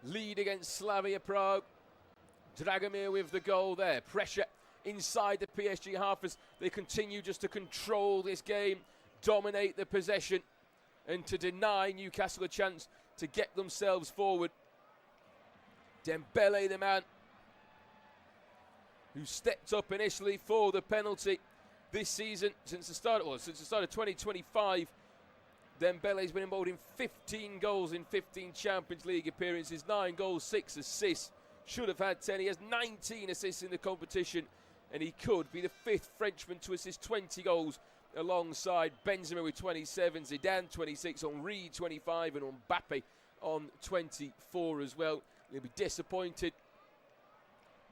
lead against Slavia Prague. Dragomir with the goal there. Pressure inside the PSG half as they continue just to control this game, dominate the possession, and to deny Newcastle a chance to get themselves forward. Dembele, the man who stepped up initially for the penalty this season, since the start of 2025, Dembele's been involved in 15 goals in 15 Champions League appearances, 9 goals, 6 assists. Should have had 10. He has 19 assists in the competition, and he could be the 5th Frenchman to assist 20 goals alongside Benzema with 27, Zidane 26, Henry 25, and Mbappe on 24 as well. He'll be disappointed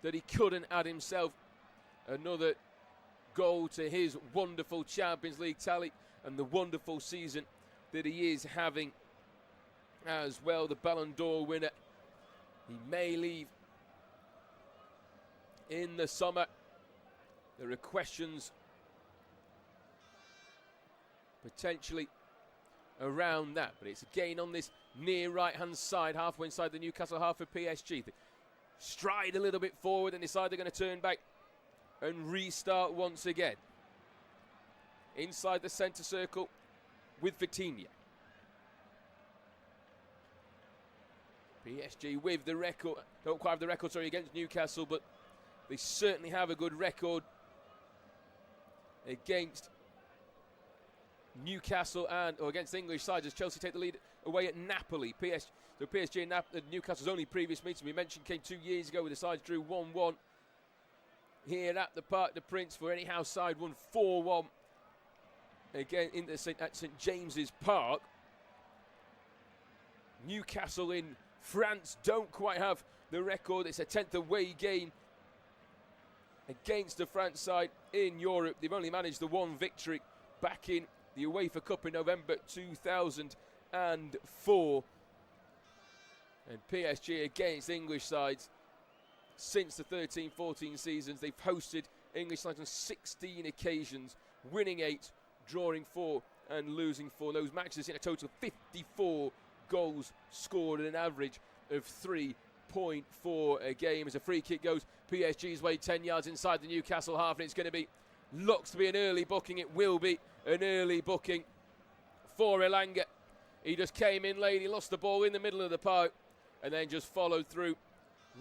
that he couldn't add himself another goal to his wonderful Champions League tally and the wonderful season that he is having as well. The Ballon d'Or winner, he may leave in the summer. There are questions potentially around that, but it's again on this near right hand side, halfway inside the Newcastle half of PSG. They stride a little bit forward and decide they're going to turn back and restart once again. Inside the centre circle with Vitinha. PSG with the record, don't quite have the record, against Newcastle, but they certainly have a good record against Newcastle or against English sides as Chelsea take the lead away at Napoli. PSG and Newcastle's only previous meeting we mentioned came 2 years ago, where the sides drew 1-1 here at the Parc des Princes, for anyhow side won 4-1 again at St James's Park. Newcastle in France don't quite have the record. It's a 10th away game against the France side in Europe. They've only managed the one victory back in the UEFA Cup in November 2004. And PSG against English sides since the 13-14 seasons. They've hosted English sides on 16 occasions, winning 8, drawing 4 and losing 4. Those matches in a total of 54 goals scored at an average of 3.4 a game. As a free kick goes PSG's way, 10 yards inside the Newcastle half, and it's going to be, looks to be an early booking. It will be an early booking for Elanga. He just came in late, he lost the ball in the middle of the park and then just followed through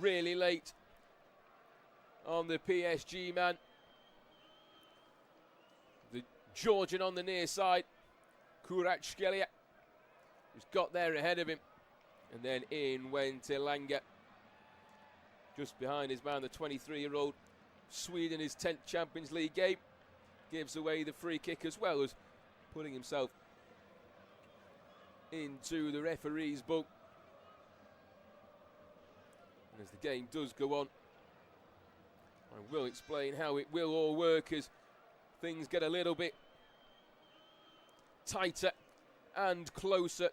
really late on the PSG man. The Georgian on the near side, Kvaratskhelia, who's got there ahead of him, and then in went Elanga, just behind his man, the 23-year-old Sweden, his 10th Champions League game, gives away the free kick as well as putting himself into the referee's book. And as the game does go on, I will explain how it will all work as things get a little bit tighter and closer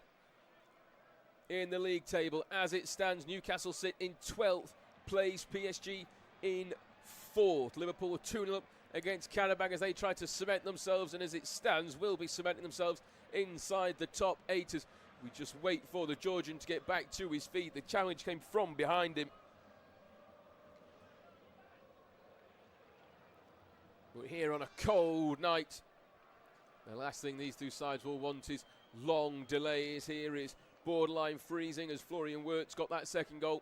in the league table. As it stands, Newcastle sit in 12th place, PSG in 4th. Liverpool are 2-0 up against Karabakh as they try to cement themselves, and as it stands will be cementing themselves inside the top 8 as we just wait for the Georgian to get back to his feet. The challenge came from behind him. But here on a cold night, the last thing these two sides will want is long delays. Here is borderline freezing as Florian Wirtz got that second goal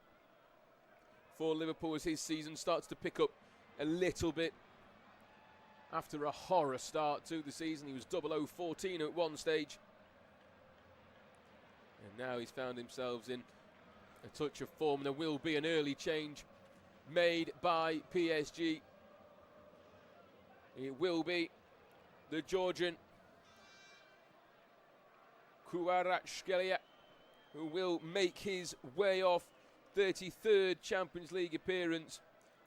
for Liverpool as his season starts to pick up a little bit after a horror start to the season. He was 00-14 at one stage, and now he's found himself in a touch of form. There will be an early change made by PSG. It will be the Georgian Kvaratskhelia who will make his way off. 33rd Champions League appearance.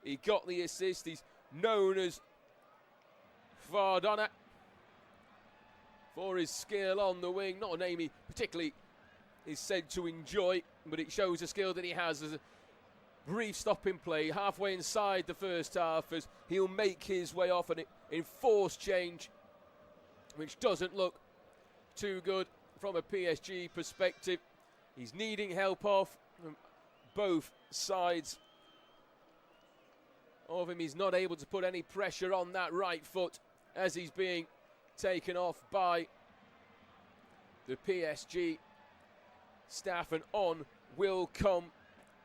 He got the assist. He's known as Vardona for his skill on the wing. Not a name he particularly is said to enjoy, but it shows the skill that he has. As a brief stop in play halfway inside the first half as he'll make his way off an enforced change, which doesn't look too good from a PSG perspective. He's needing help off both sides of him. He's not able to put any pressure on that right foot as he's being taken off by the PSG staff, and on will come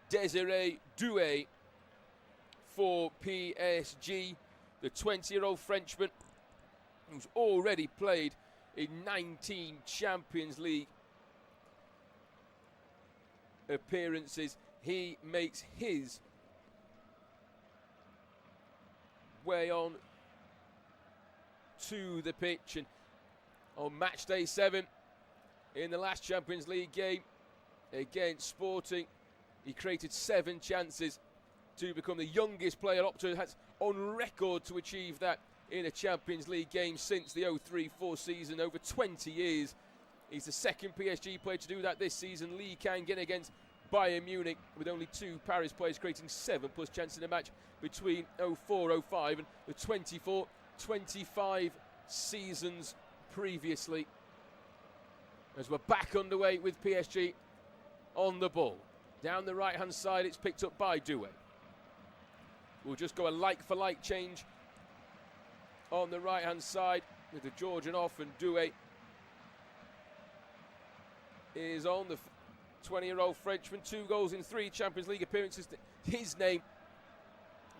Désiré Doué for PSG, the 20-year-old Frenchman who's already played in 19 Champions League appearances. He makes his way on to the pitch, and on match day 7 in the last Champions League game against Sporting, he created 7 chances to become the youngest player up to, has on record to achieve that in a Champions League game since the 03-04 season, over 20 years. He's the second PSG player to do that this season. Lee Kang-in against Bayern Munich, with only 2 Paris players creating 7+ chances in a match between 04-05 and the 24-25 seasons previously. As we're back underway with PSG on the ball. Down the right-hand side, it's picked up by Doué. We'll just go a like-for-like change on the right-hand side with the Georgian off, and Doué is on. The 20-year-old Frenchman, 2 goals in 3 Champions League appearances to his name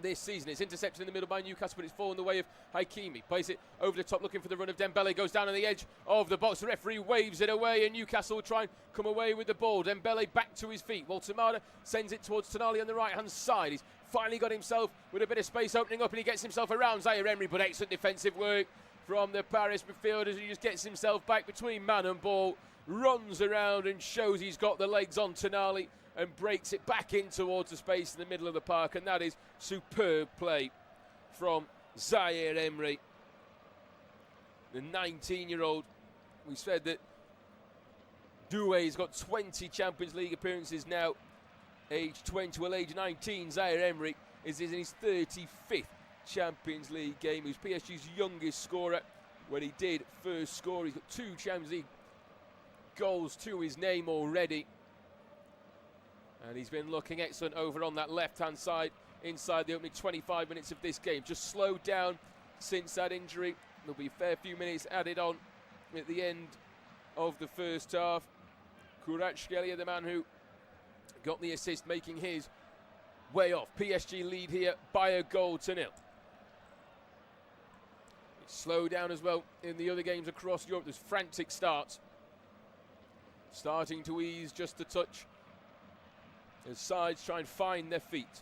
this season. It's intercepted in the middle by Newcastle, but it's fallen the way of Hakimi. Plays it over the top, looking for the run of Dembele. Goes down on the edge of the box. The referee waves it away, and Newcastle will try and come away with the ball. Dembele back to his feet. Walter sends it towards Tonali on the right-hand side. He's finally got himself with a bit of space opening up, and he gets himself around Zaire Emery, but excellent defensive work from the Paris midfielder as he just gets himself back between man and ball, runs around and shows he's got the legs on Tonali, and breaks it back in towards the space in the middle of the park, and that is superb play from Zaire Emery, the 19-year-old. We said that Doué's got 20 Champions League appearances now, age 20, well, age 19. Zaire Emery is in his 35th Champions League game. He was PSG's youngest scorer when he did first score. He's got 2 Champions League goals to his name already. And he's been looking excellent over on that left-hand side inside the opening 25 minutes of this game. Just slowed down since that injury. There'll be a fair few minutes added on at the end of the first half. Kvaratskhelia, the man who got the assist, making his way off. PSG lead here by a goal to 0. It's slowed down as well in the other games across Europe. There's frantic starts. Starting to ease just a touch as sides try and find their feet.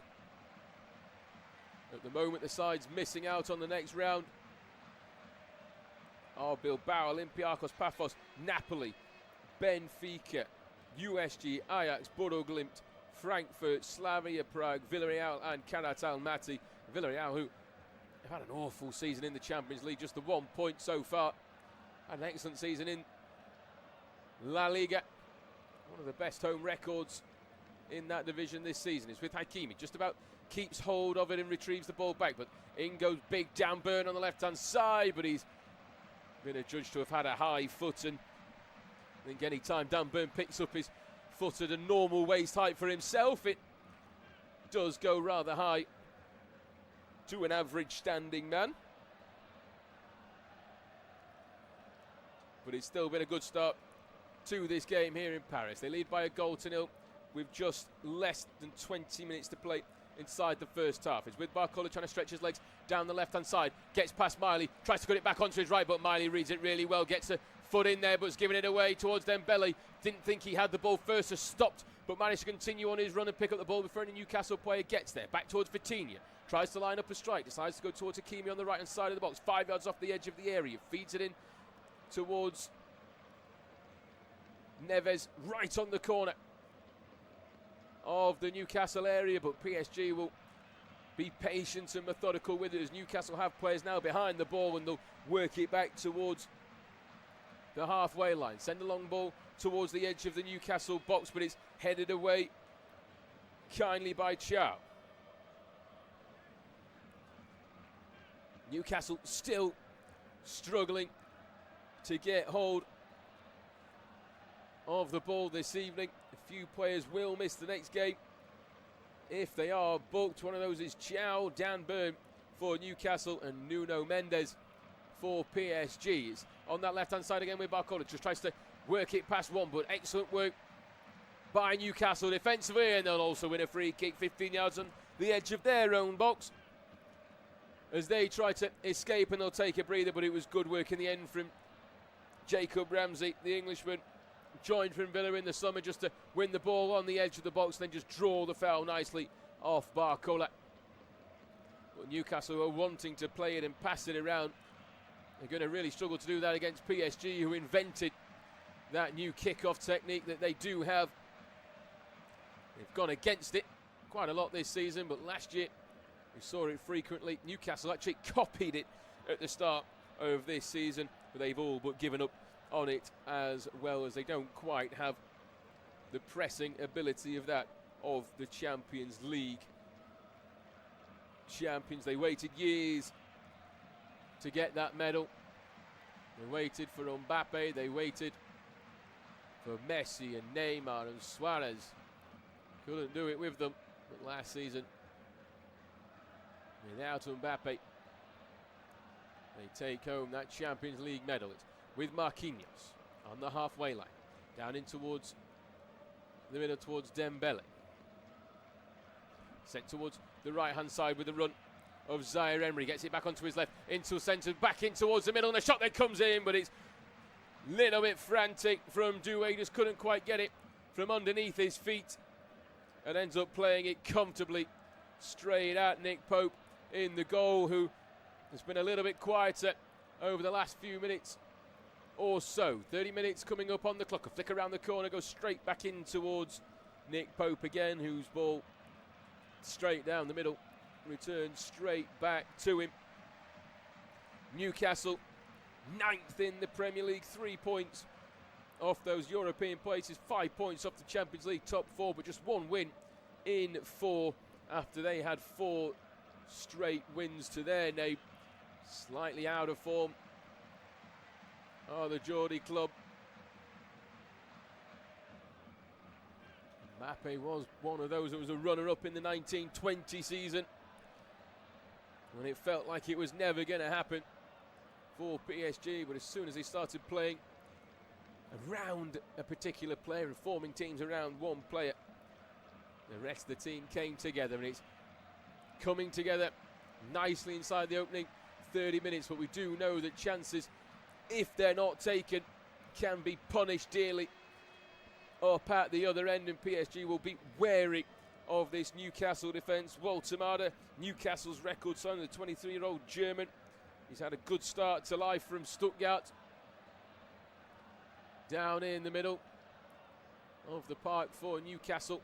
At the moment, the side's missing out on the next round are Bilbao, Olympiacos, Paphos, Napoli, Benfica, USG, Ajax, Bodo Glimt, Frankfurt, Slavia Prague, Villarreal and Karat Almaty. Villarreal, who have had an awful season in the Champions League, just the 1 point so far. Had an excellent season in La Liga. One of the best home records in that division this season is with Hakimi. Just about keeps hold of it and retrieves the ball back, but in goes big Dan Burn on the left-hand side, but he's been adjudged to have had a high foot, and I think any time Dan Burn picks up his foot at a normal waist height for himself, it does go rather high to an average standing man. But it's still been a good start to this game here in Paris. They lead by a goal to 0 with just less than 20 minutes to play inside the first half. It's with Barcola trying to stretch his legs down the left-hand side. Gets past Miley, tries to get it back onto his right, but Miley reads it really well. Gets a foot in there, but's giving it away towards Dembele. Didn't think he had the ball first, so stopped, but managed to continue on his run and pick up the ball before any Newcastle player gets there. Back towards Vitinha. Tries to line up a strike. Decides to go towards Hakimi on the right-hand side of the box. 5 yards off the edge of the area. Feeds it in towards Neves, right on the corner of the Newcastle area, but PSG will be patient and methodical with it as Newcastle have players now behind the ball, and they'll work it back towards the halfway line. Send a long ball towards the edge of the Newcastle box, but it's headed away kindly by Chow. Newcastle still struggling to get hold of the ball this evening. A few players will miss the next game if they are booked. One of those is Chow, Dan Burn for Newcastle, and Nuno Mendes for PSG. It's on that left-hand side again with Barcola. Just tries to work it past one, but excellent work by Newcastle defensively, and they'll also win a free kick 15 yards on the edge of their own box as they try to escape, and they'll take a breather, but it was good work in the end from Jacob Ramsey, the Englishman, joined from Villa in the summer just to win the ball on the edge of the box and then just draw the foul nicely off Barcola. But Newcastle are wanting to play it and pass it around. They're going to really struggle to do that against PSG, who invented that new kick-off technique that they do have. They've gone against it quite a lot this season, but last year we saw it frequently. Newcastle actually copied it at the start of this season, but they've all but given up on it, as well as they don't quite have the pressing ability of that of the Champions League champions. They waited years to get that medal. They waited for Mbappe, they waited for Messi and Neymar and Suarez. Couldn't do it with them, but last season, without Mbappe, they take home that Champions League medal. It's with Marquinhos on the halfway line, down in towards the middle towards Dembele. Sent towards the right-hand side with the run of Zaire Emery. Gets it back onto his left, into centre, back in towards the middle, and a shot that comes in, but it's a little bit frantic from Doué. Just couldn't quite get it from underneath his feet and ends up playing it comfortably straight at Nick Pope in the goal, who has been a little bit quieter over the last few minutes or so. 30 minutes coming up on the clock. A flick around the corner, goes straight back in towards Nick Pope again, whose ball straight down the middle, returns straight back to him. Newcastle 9th in the Premier League, 3 points off those European places, 5 points off the Champions League top 4, but just 1 win in 4 after they had 4 straight wins to their name. Slightly out of form are the Geordie club. Mbappe was one of those that was a runner-up in the 1920 season, when it felt like it was never going to happen for PSG, but as soon as they started playing around a particular player and forming teams around one player, the rest of the team came together, and it's coming together nicely inside the opening 30 minutes, but we do know that chances, if they're not taken, can be punished dearly up at the other end, and PSG will be wary of this Newcastle defence. Walter Marder, Newcastle's record son, the 23-year-old German. He's had a good start to life from Stuttgart. Down in the middle of the park for Newcastle.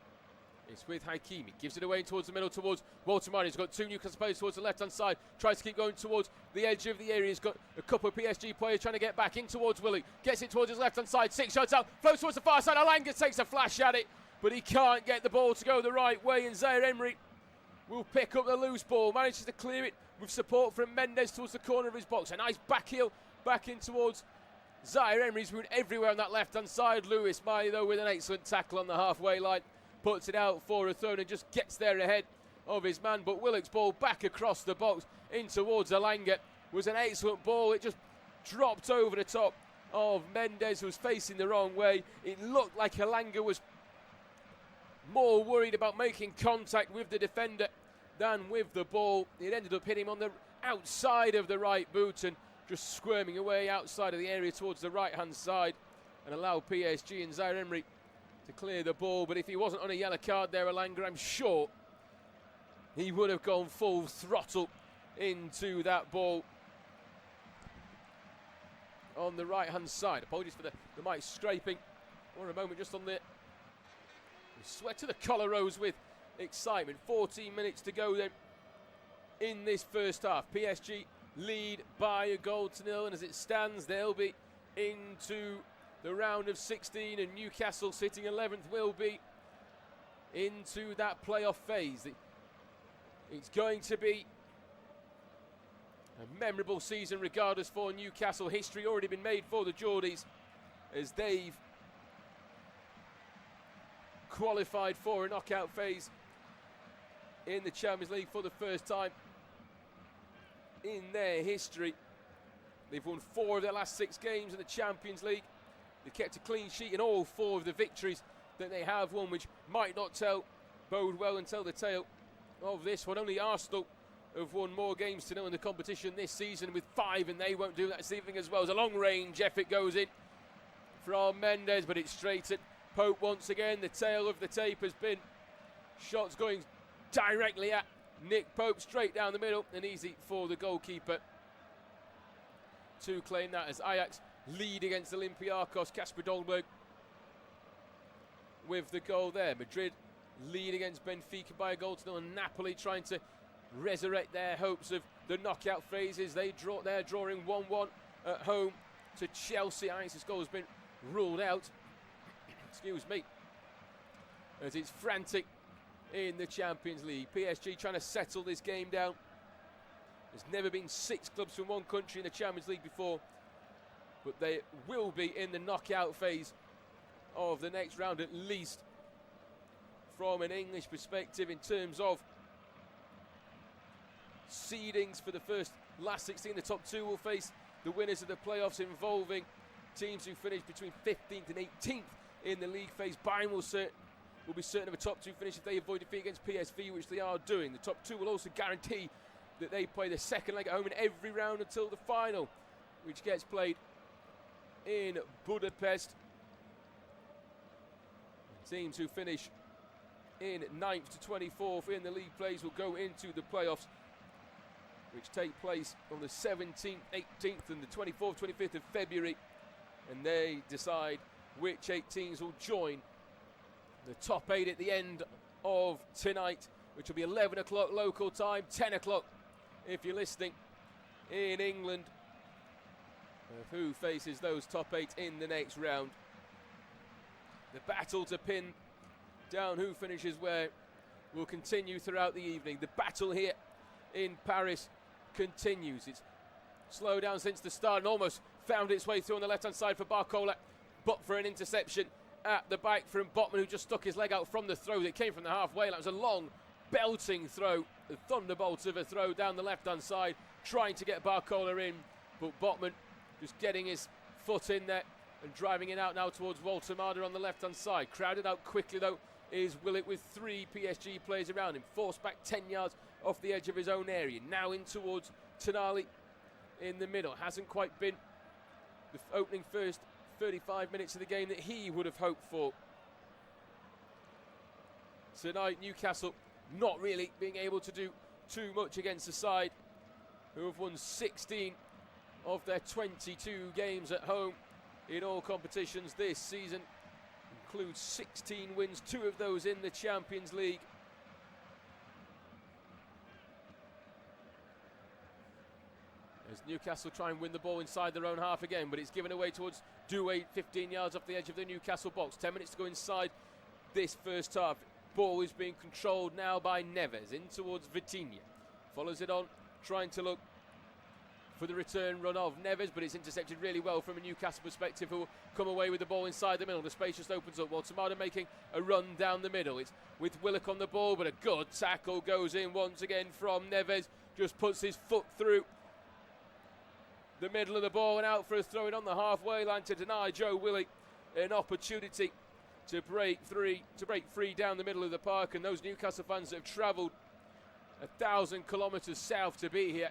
It's with Hakimi, gives it away towards the middle towards Walter Marder. He's got 2 Newcastle players towards the left-hand side, tries to keep going towards the edge of the area. He's got a couple of PSG players trying to get back in towards Willock. Gets it towards his left-hand side, 6 shots out, floats towards the far side. Alanga takes a flash at it, but he can't get the ball to go the right way, and Zaire Emery will pick up the loose ball, manages to clear it with support from Mendes towards the corner of his box. A nice back heel back in towards Zaire Emery's moved everywhere on that left-hand side. Lewis Miley, though, with an excellent tackle on the halfway line, puts it out for a throw and just gets there ahead of his man. But Willock's ball back across the box in towards Alanga was an excellent ball. It just dropped over the top of Mendes, who was facing the wrong way. It looked like Alanga was more worried about making contact with the defender than with the ball. It ended up hitting him on the outside of the right boot and just squirming away outside of the area towards the right-hand side, and allow PSG and Zaire Emery to clear the ball. But if he wasn't on a yellow card there, Alanga, I'm sure he would have gone full throttle into that ball on the right-hand side. Apologies for the mic scraping for a moment just on the sweat to the collar rose with excitement. 14 minutes to go then in this first half. PSG lead by a goal to nil, and as it stands, they'll be into the round of 16, and Newcastle, sitting 11th, will be into that playoff phase. It's going to be a memorable season regardless for Newcastle. History already been made for the Geordies as they've qualified for a knockout phase in the Champions League for the first time in their history. They've won 4 of their last 6 games in the Champions League. They've kept a clean sheet in all 4 of the victories that they have won, which might not bode well and tell the tale of this one. Only Arsenal have won more games to nil in the competition this season with 5, and they won't do that this evening as well. As a long-range effort goes in from Mendes, but it's straight at Pope once again. The tail of the tape has been shots going directly at Nick Pope, straight down the middle, and easy for the goalkeeper to claim that as Ajax lead against Olympiacos. Kasper Dolberg with the goal there. Madrid lead against Benfica by a goal to nil, and Napoli trying to resurrect their hopes of the knockout phases. They're drawing 1-1 at home to Chelsea. Ajax's goal has been ruled out. Excuse me. As it's frantic in the Champions League. PSG trying to settle this game down. There's never been 6 clubs from one country in the Champions League before, but they will be in the knockout phase of the next round, at least from an English perspective, in terms of seedings for the last 16. The top 2 will face the winners of the playoffs, involving teams who finish between 15th and 18th in the league phase. Bayern will be certain of a top 2 finish if they avoid defeat against PSV, which they are doing. The top 2 will also guarantee that they play the second leg at home in every round until the final, which gets played in Budapest. Teams who finish in 9th to 24th in the league plays will go into the playoffs, which take place on the 17th, 18th and the 24th, 25th of February, and they decide which 8 teams will join the top 8 at the end of tonight, which will be 11 o'clock local time, 10 o'clock if you're listening in England, of who faces those top 8 in the next round. The battle to pin down who finishes where will continue throughout the evening. The battle here in Paris continues. It's slowed down since the start and almost found its way through on the left-hand side for Barcola, but for an interception at the back from Botman, who just stuck his leg out from the throw that came from the halfway line. It was a long, belting throw, the thunderbolt of a throw down the left-hand side, trying to get Barcola in, but Botman just getting his foot in there and driving it out now towards Walter Marder on the left-hand side. Crowded out quickly, though, is Willett with 3 PSG players around him. Forced back 10 yards off the edge of his own area. Now in towards Tonali in the middle. Hasn't quite been the opening first 35 minutes of the game that he would have hoped for. Tonight, Newcastle not really being able to do too much against the side who have won 16 of their 22 games at home in all competitions this season. Includes 16 wins, 2 of those in the Champions League. As Newcastle try and win the ball inside their own half again, but it's given away towards Doué, 15 yards off the edge of the Newcastle box. 10 minutes to go inside this first half. Ball is being controlled now by Neves, in towards Vitinha. Follows it on, trying to look for the return run of Neves, but it's intercepted really well from a Newcastle perspective, who will come away with the ball inside the middle. The space just opens up. Walter Marder making a run down the middle. It's with Willock on the ball, but a good tackle goes in once again from Neves. Just puts his foot through the middle of the ball and out for a throw-in on the halfway line to deny Joe Willock an opportunity to break free down the middle of the park. And those Newcastle fans that have travelled 1,000 kilometres south to be here,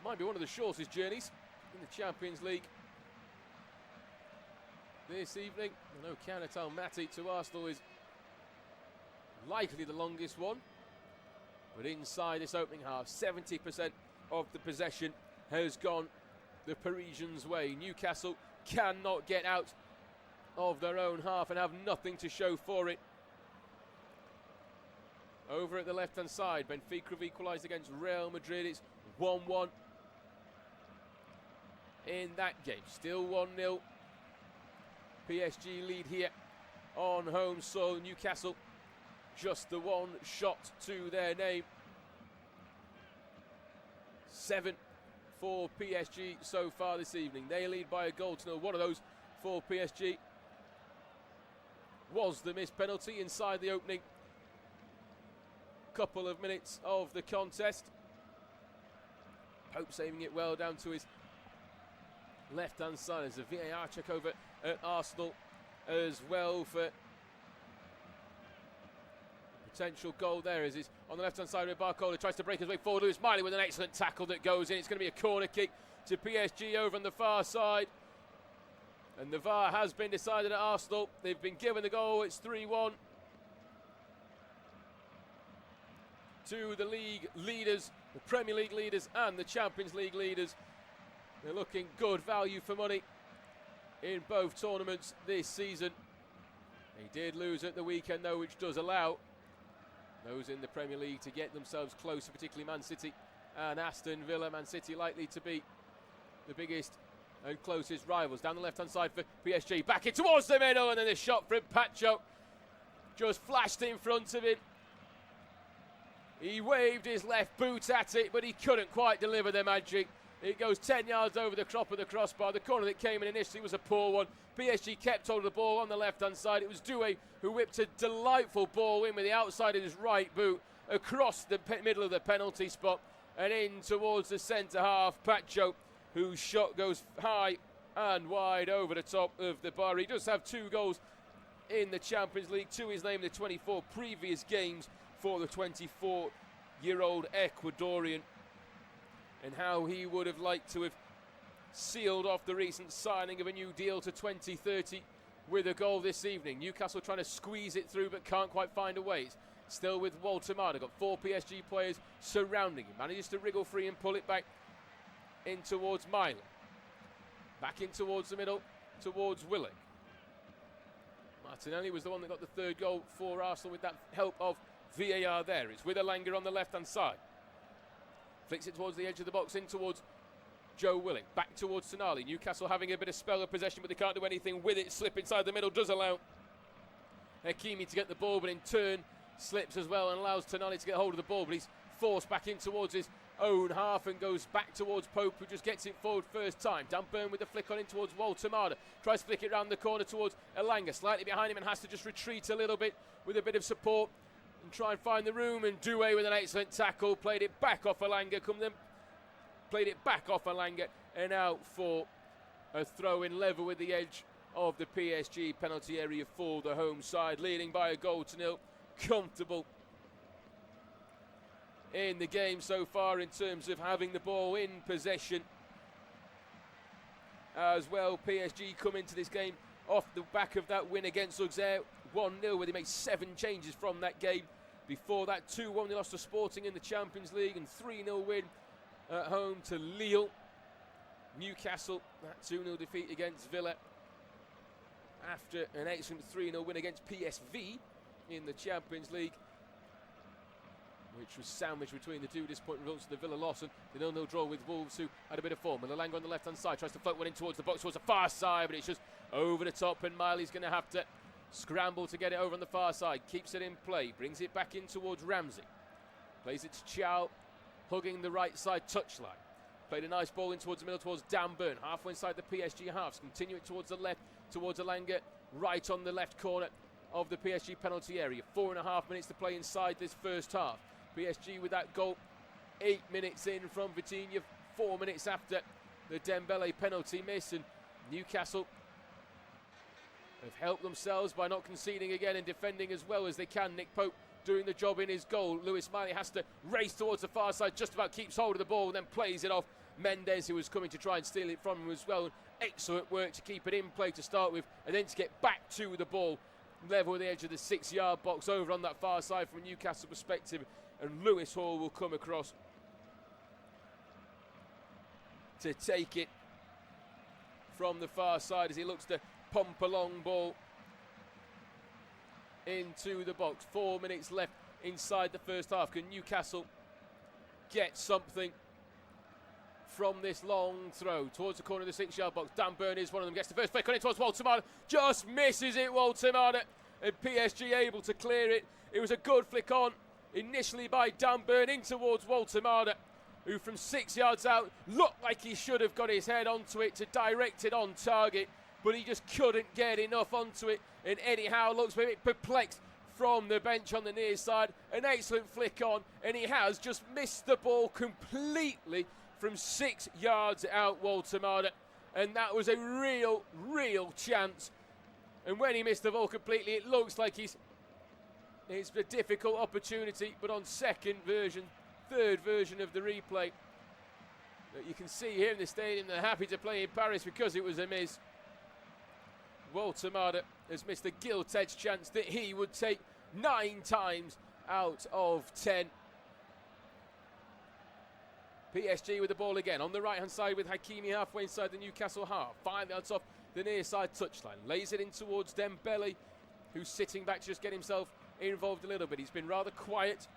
might be one of the shortest journeys in the Champions League this evening. I know Kanat Almaty to Arsenal is likely the longest one, but inside this opening half, 70% of the possession has gone the Parisians' way. Newcastle cannot get out of their own half and have nothing to show for it. Over at the left-hand side, Benfica have equalised against Real Madrid. It's 1-1 in that game. Still 1-0. PSG lead here on home soil. Newcastle just the one shot to their name. 7 for PSG so far this evening. They lead by a goal to nil. One of those for PSG was the missed penalty inside the opening couple of minutes of the contest. Pope saving it well down to his left-hand side. There's a VAR check over at Arsenal as well for potential goal there as he's on the left-hand side with Barcola, tries to break his way forward. Lewis Miley with an excellent tackle that goes in. It's going to be a corner kick to PSG over on the far side. And the VAR has been decided at Arsenal. They've been given the goal. It's 3-1 to the league leaders, the Premier League leaders and the Champions League leaders. They're looking good value for money in both tournaments this season. They did lose at the weekend though, which does allow those in the Premier League to get themselves closer, particularly Man City and Aston Villa. Man City likely to be the biggest and closest rivals. Down the left-hand side for PSG, back in towards the middle, and then the shot from Pacho just flashed in front of him. He waved his left boot at it, but he couldn't quite deliver the magic. It goes 10 yards over the crop of the crossbar. The corner that came in initially was a poor one. PSG kept hold of the ball on the left-hand side. It was Doué who whipped a delightful ball in with the outside of his right boot across the middle of the penalty spot and in towards the centre half. Pacho, whose shot goes high and wide over the top of the bar. He does have 2 goals in the Champions League, to his name in the 24 previous games for the 24-year-old Ecuadorian. And how he would have liked to have sealed off the recent signing of a new deal to 2030 with a goal this evening. Newcastle trying to squeeze it through but can't quite find a way. It's still with Walter Marda, got 4 PSG players surrounding him. Manages to wriggle free and pull it back in towards Miley. Back in towards the middle, towards Willock. Martinelli was the one that got the 3rd goal for Arsenal with that help of VAR there. It's with Elanga on the left-hand side. Flicks it towards the edge of the box, in towards Joe Willock. Back towards Tonali. Newcastle having a bit of spell of possession, but they can't do anything with it. Slip inside the middle does allow Hakimi to get the ball, but in turn slips as well and allows Tonali to get hold of the ball. But he's forced back in towards his own half and goes back towards Pope, who just gets it forward first time. Dan Burn with the flick on in towards Walter Marda. Tries to flick it round the corner towards Elanga. Slightly behind him and has to just retreat a little bit with a bit of support and try and find the room, and Doué with an excellent tackle, played it back off Elanga, and out for a throw in level with the edge of the PSG penalty area for the home side, leading by a goal to 0. Comfortable in the game so far in terms of having the ball in possession as well. PSG come into this game off the back of that win against Auxerre 1-0, where they made 7 changes from that game. Before that, 2-1 they lost to Sporting in the Champions League, and 3-0 win at home to Lille. Newcastle, that 2-0 defeat against Villa after an excellent 3-0 win against PSV in the Champions League, which was sandwiched between the 2 disappointing results of the Villa loss and the 0-0 draw with Wolves, who had a bit of form. And Elanga on the left-hand side tries to float one in towards the box, towards the far side, but it's just over the top, and Miley's going to have to scramble to get it over on the far side. Keeps it in play, brings it back in towards Ramsey. Plays it to Chow, hugging the right side touchline. Played a nice ball in towards the middle, towards Dan Burn, halfway inside the PSG halves. Continue it towards the left, towards Elanga, right on the left corner of the PSG penalty area. 4.5 minutes to play inside this first half. PSG with that goal 8 minutes in from Vitinha, 4 minutes after the Dembele penalty miss, and Newcastle have helped themselves by not conceding again and defending as well as they can. Nick Pope doing the job in his goal. Lewis Miley has to race towards the far side, just about keeps hold of the ball and then plays it off Mendes, who was coming to try and steal it from him as well. Excellent work to keep it in play to start with and then to get back to the ball level with the edge of the 6-yard box over on that far side from a Newcastle perspective, and Lewis Hall will come across to take it from the far side as he looks to pump a long ball into the box. 4 minutes left inside the first half. Can Newcastle get something from this long throw towards the corner of the 6-yard box? Dan Burn is one of them, gets the first flick on it towards Walter Marda, just misses it, Walter Marda, and PSG able to clear it. It was a good flick on initially by Dan Burn in towards Walter Marda, who from 6 yards out looked like he should have got his head onto it to direct it on target, but he just couldn't get enough onto it, and Eddie Howe looks a bit perplexed, from the bench on the near side. An excellent flick on, and he has just missed the ball completely from 6 yards out, Walter Marder. And that was a real chance. And when he missed the ball completely, it looks like it's a difficult opportunity, but on third version of the replay, that you can see here in the stadium, they're happy to play in Paris because it was a miss. Walter Marder has missed a gilt-edged chance that he would take 9 times out of 10. PSG with the ball again on the right-hand side with Hakimi halfway inside the Newcastle half. 5 yards off the near side touchline. Lays it in towards Dembele, who's sitting back to just get himself involved a little bit. He's been rather quiet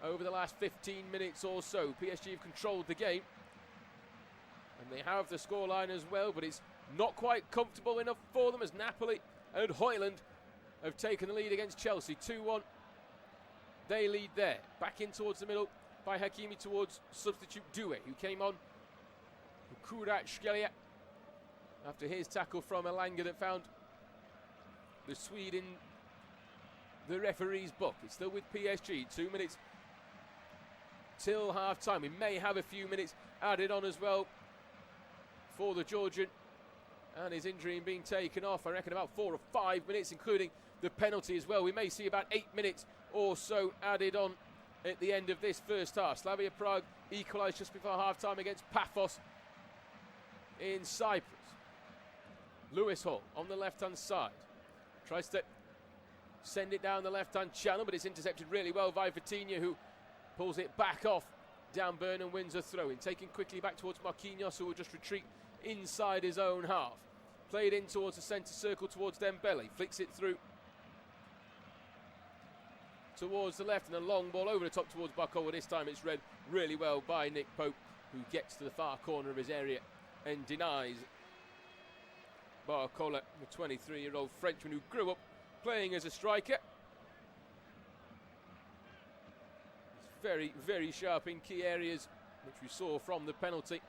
over the last 15 minutes or so. PSG have controlled the game, and they have the scoreline as well, but it's not quite comfortable enough for them as Napoli and Højlund have taken the lead against Chelsea. 2-1. They lead there. Back in towards the middle by Hakimi towards substitute Doué, who came on. Kvaratskhelia after his tackle from Elanga that found the Swede in the referee's book. It's still with PSG. 2 minutes till half time. We may have a few minutes added on as well for the Georgian, and his injury being taken off. I reckon about 4 or 5 minutes, including the penalty as well. We may see about 8 minutes or so added on at the end of this first half. Slavia Prague equalised just before half-time against Paphos in Cyprus. Lewis Hall on the left-hand side tries to send it down the left-hand channel, but it's intercepted really well by Vitinha, who pulls it back off. Dan Burn and wins a throw-in. Taken quickly back towards Marquinhos, who will just retreat inside his own half. Played in towards the centre circle towards Dembele. Flicks it through towards the left, and a long ball over the top towards Barcola. This time it's read really well by Nick Pope, who gets to the far corner of his area and denies Barcola, the 23-year-old Frenchman who grew up playing as a striker. He's very sharp in key areas, which we saw from the penalty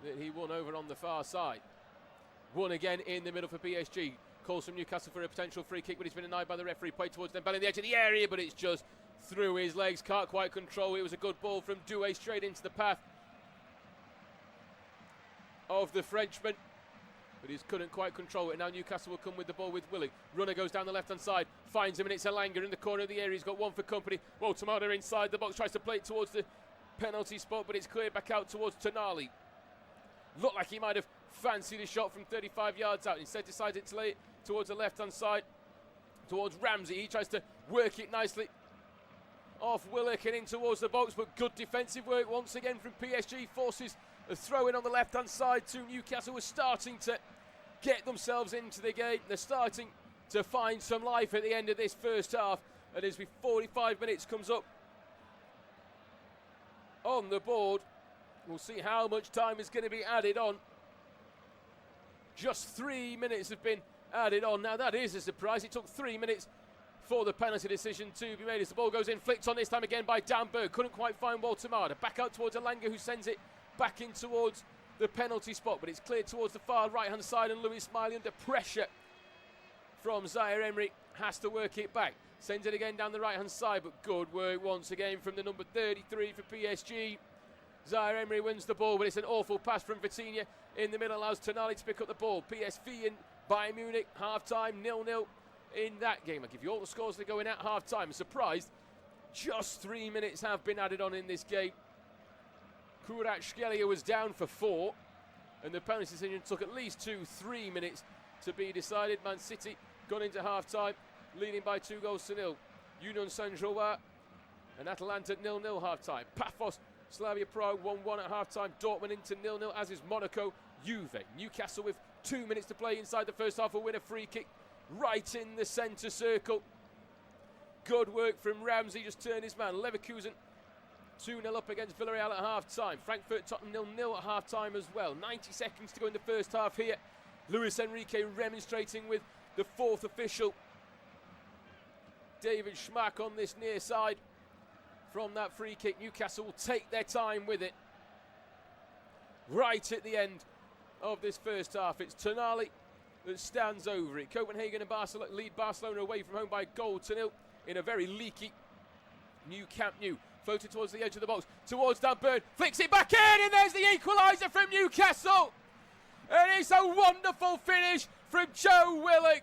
that he won over on the far side. One again in the middle for PSG. Calls from Newcastle for a potential free kick, but he's been denied by the referee. Played towards Dembele in the edge of the area, but it's just through his legs. Can't quite control. It was a good ball from Doué straight into the path of the Frenchman, but he couldn't quite control it. Now Newcastle will come with the ball with Willing. Runner goes down the left-hand side, finds him, and it's Elanga in the corner of the area. He's got one for company. Walter Marder inside the box, tries to play it towards the penalty spot, but it's cleared back out towards Tonali. Looked like he might have fancied a shot from 35 yards out. Instead decided to lay it towards the left-hand side, towards Ramsey. He tries to work it nicely off Willock and in towards the box, but good defensive work once again from PSG. Forces a throw-in on the left-hand side to Newcastle. Were starting to get themselves into the game. They're starting to find some life at the end of this first half. And as 45 minutes comes up on the board, we'll see how much time is going to be added on. Just 3 minutes have been added on. Now that is a surprise. It took 3 minutes for the penalty decision to be made as the ball goes in. Flicked on this time again by Dan Berg. Couldn't quite find Walter Marder. Back out towards Elanga, who sends it back in towards the penalty spot, but it's cleared towards the far right-hand side, and Louis Smiley under pressure from Zaire Emery has to work it back. Sends it again down the right-hand side, but good work once again from the number 33 for PSG. Zaire Emery wins the ball, but it's an awful pass from Vitinha in the middle, allows Tonali to pick up the ball. PSV and Bayern Munich, half-time, 0-0 in that game. I'll give you all the scores that go in at half-time. Surprised, just 3 minutes have been added on in this game. Kvaratskhelia was down for 4, and the penalty decision took at least 2-3 minutes to be decided. Man City gone into half-time, leading by 2-0. Union Saint-Gilloise and Atalanta 0-0 half-time. Paphos, Slavia Prague 1-1 at half-time. Dortmund into 0-0, as is Monaco. Juve, Newcastle with 2 minutes to play inside the first half will win a free kick right in the centre circle. Good work from Ramsey, just turned his man. Leverkusen 2-0 up against Villarreal at half-time. Frankfurt Tottenham 0-0 at half-time as well. 90 seconds to go in the first half here. Luis Enrique remonstrating with the fourth official, David Schmack, on this near side from that free kick. Newcastle will take their time with it. Right at the end of this first half, it's Tonali that stands over it. Copenhagen and Barcelona lead Barcelona away from home by a goal to nil in a very leaky new Camp Nou. Floated towards the edge of the box, towards Dan Burn, flicks it back in, and there's the equaliser from Newcastle. And it's a wonderful finish from Joe Willock.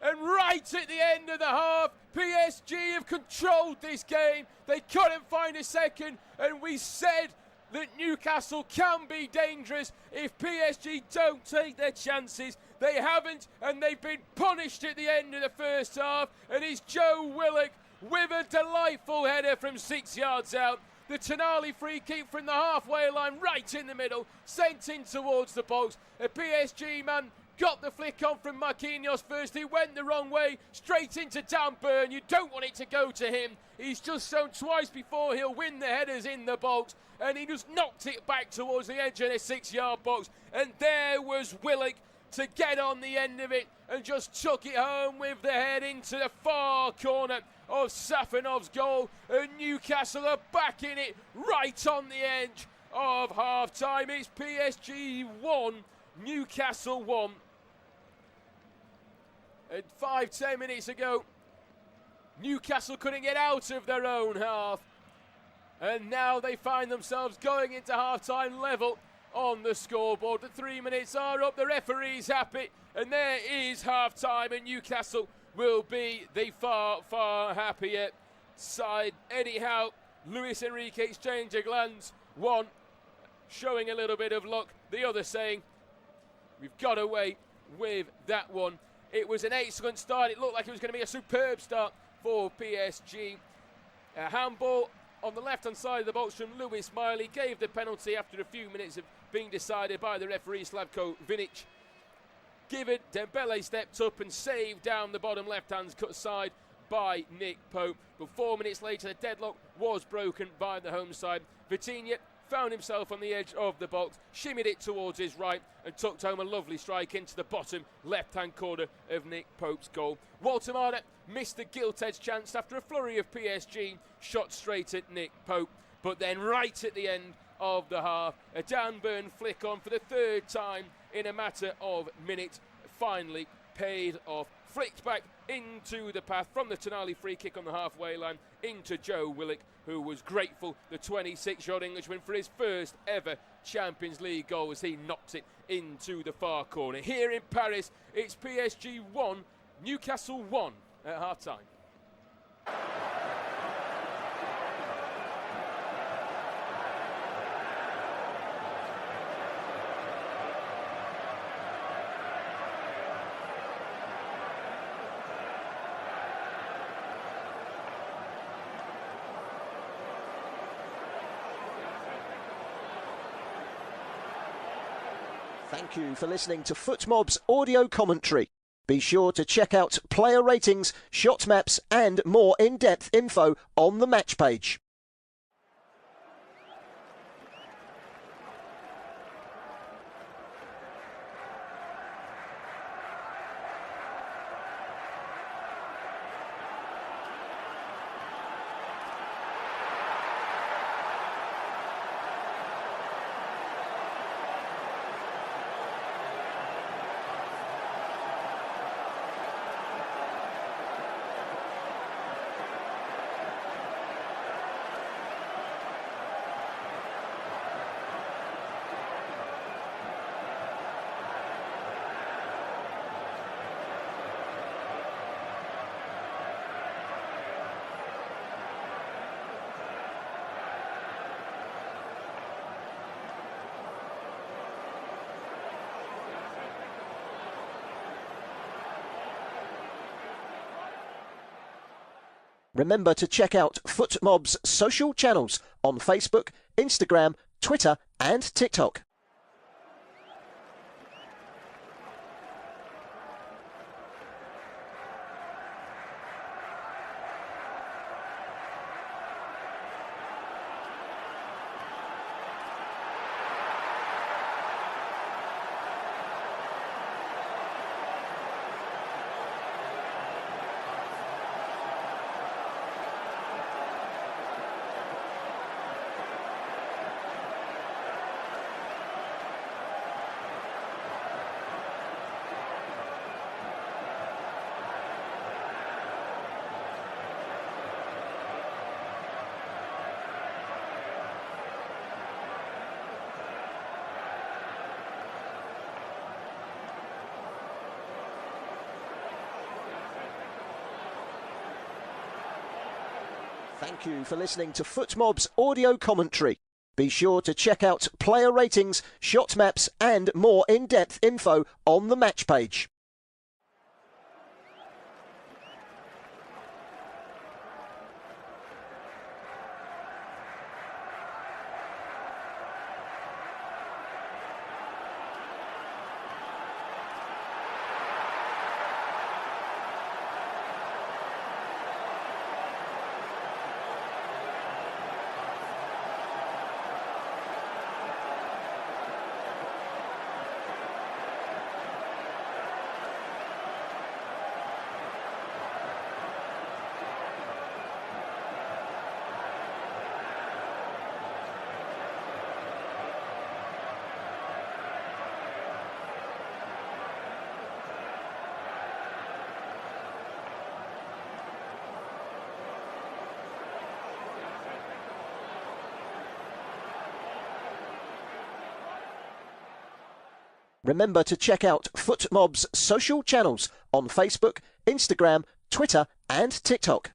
And right at the end of the half, PSG have controlled this game. They couldn't find a second, and we said that Newcastle can be dangerous if PSG don't take their chances. They haven't, and they've been punished at the end of the first half. And it's Joe Willock with a delightful header from 6 yards out. The Tonali free kick from the halfway line, right in the middle, sent in towards the box. A PSG man got the flick on from Marquinhos first. He went the wrong way, straight into Dan Burn. You don't want it to go to him. He's just shown twice before he'll win the headers in the box. And he just knocked it back towards the edge of the 6 yard box. And there was Willock to get on the end of it and just took it home with the head into the far corner of Safonov's goal. And Newcastle are back in it right on the edge of half time. It's PSG 1, Newcastle 1. And 5-10 minutes ago, Newcastle couldn't get out of their own half. And now they find themselves going into half-time level on the scoreboard. The 3 minutes are up, the referee's happy, and there is half-time, and Newcastle will be the far, far happier side. Anyhow, Luis Enrique exchange a glance, one showing a little bit of luck, the other saying, we've got away with that one. It was an excellent start. It looked like it was going to be a superb start for PSG. A handball on the left-hand side of the box from Lewis Miley gave the penalty after a few minutes of being decided by the referee Slavko Vinic. Given, Dembele stepped up and saved down the bottom left-hand side by Nick Pope. But 4 minutes later, the deadlock was broken by the home side. Vitinha found himself on the edge of the box, shimmied it towards his right and tucked home a lovely strike into the bottom left-hand corner of Nick Pope's goal. Walter Marner missed the gilt-edged chance after a flurry of PSG shot straight at Nick Pope. But then right at the end of the half, a Dan Burn flick on for the third time in a matter of minutes finally paid off. Flicked back into the path from the Tonali free kick on the halfway line into Joe Willock, who was grateful, the 26-year-old Englishman, for his first ever Champions League goal as he knocked it into the far corner. Here in Paris, it's PSG 1, Newcastle 1 at half-time. Thank you for listening to FootMob's audio commentary. Be sure to check out player ratings, shot maps and more in-depth info on the match page. Remember to check out FootMob's social channels on Facebook, Instagram, Twitter and TikTok. Thank you for listening to FootMob's audio commentary. Be sure to check out player ratings, shot maps and more in-depth info on the match page. Remember to check out FootMob's social channels on Facebook, Instagram, Twitter and TikTok.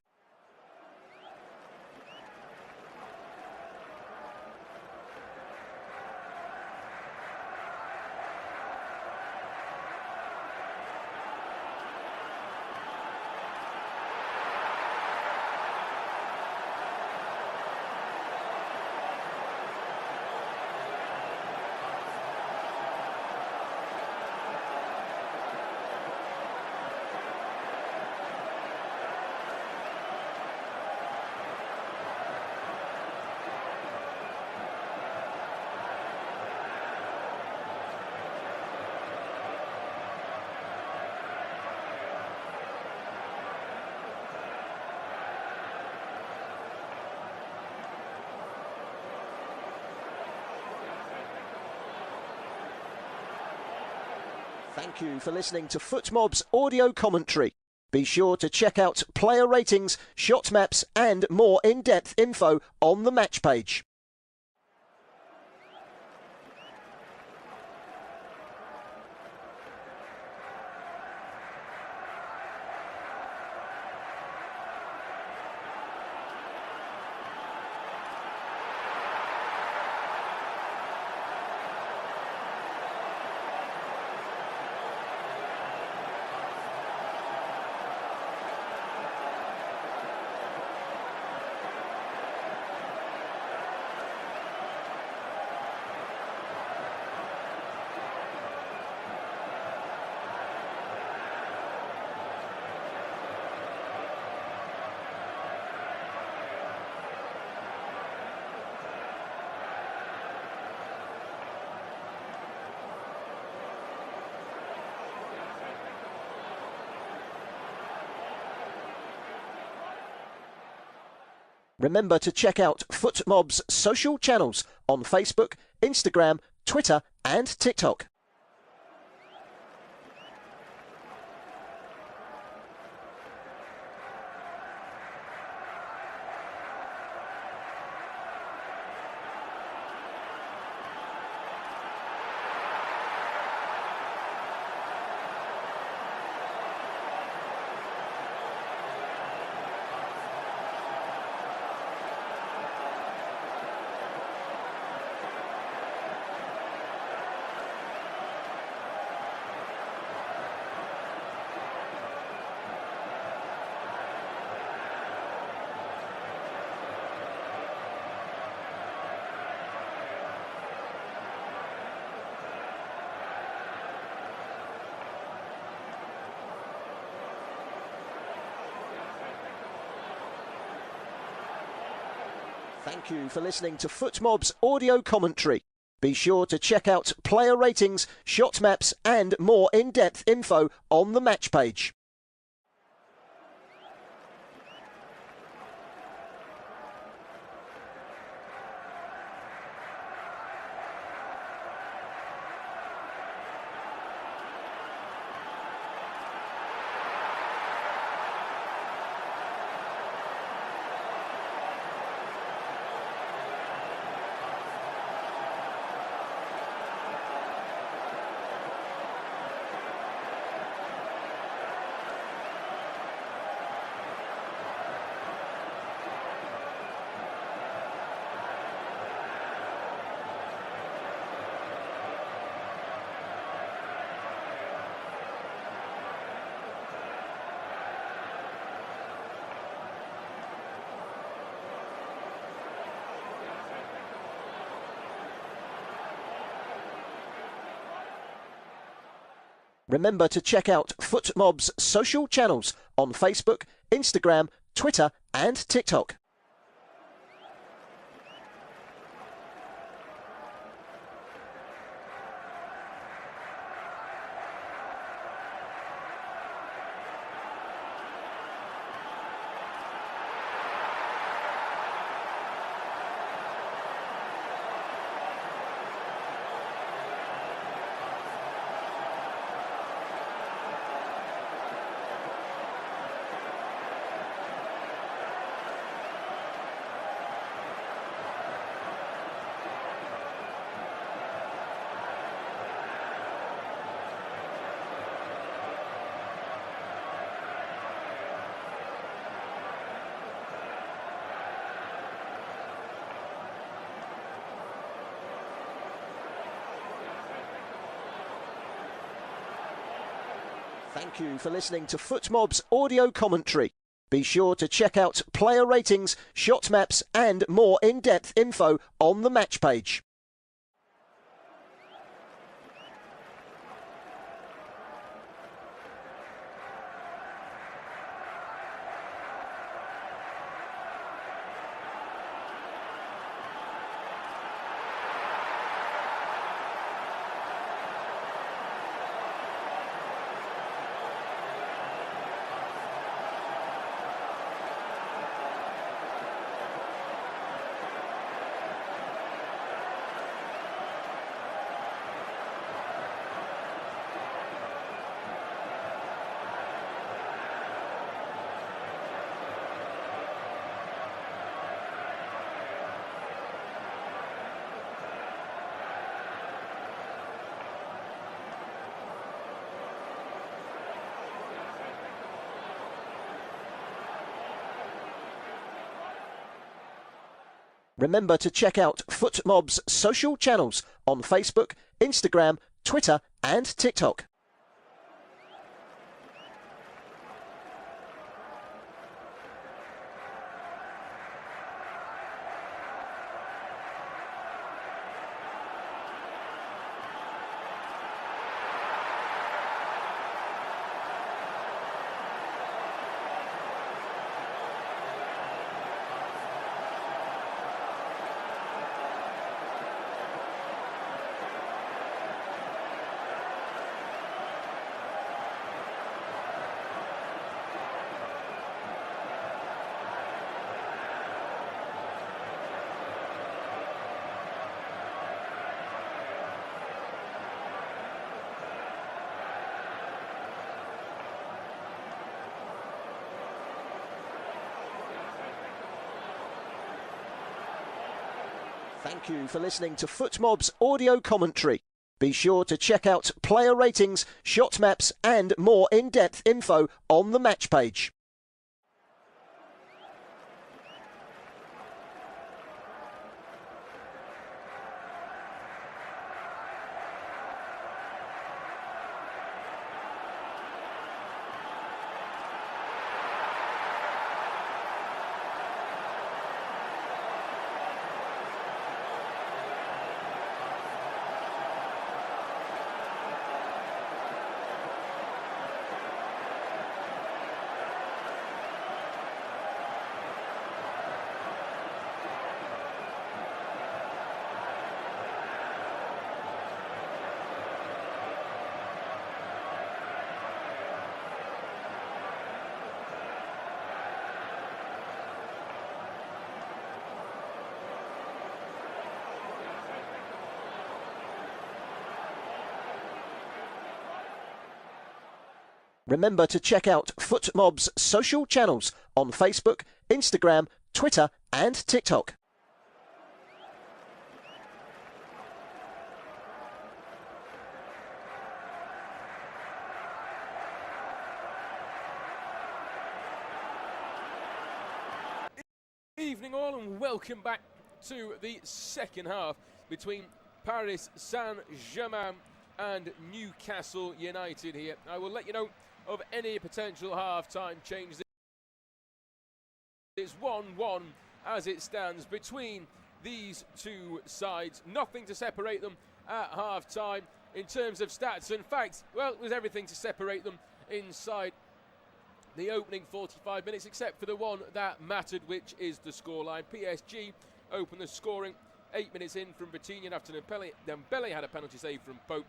Thank you for listening to FootMob's audio commentary. Be sure to check out player ratings, shot maps and more in-depth info on the match page. Remember to check out FootMob's social channels on Facebook, Instagram, Twitter and TikTok. Thank you for listening to FootMob's audio commentary. Be sure to check out player ratings, shot maps and more in-depth info on the match page. Remember to check out FootMob's social channels on Facebook, Instagram, Twitter and TikTok. Thank you for listening to FootMob's audio commentary. Be sure to check out player ratings, shot maps and more in-depth info on the match page. Remember to check out FootMob's social channels on Facebook, Instagram, Twitter and TikTok. Thank you for listening to FootMob's audio commentary. Be sure to check out player ratings, shot maps and more in-depth info on the match page. Remember to check out FootMob's social channels on Facebook, Instagram, Twitter and TikTok. Evening all and welcome back to the second half between Paris Saint-Germain and Newcastle United here. I will let you know of any potential half-time change. It's 1-1 as it stands between these two sides. Nothing to separate them at half-time. in terms of stats and facts. Well, it was everything to separate them inside the opening 45 minutes, except for the one that mattered, which is the scoreline. PSG opened the scoring 8 minutes in from Vitinha after Dembele had a penalty save from Pope.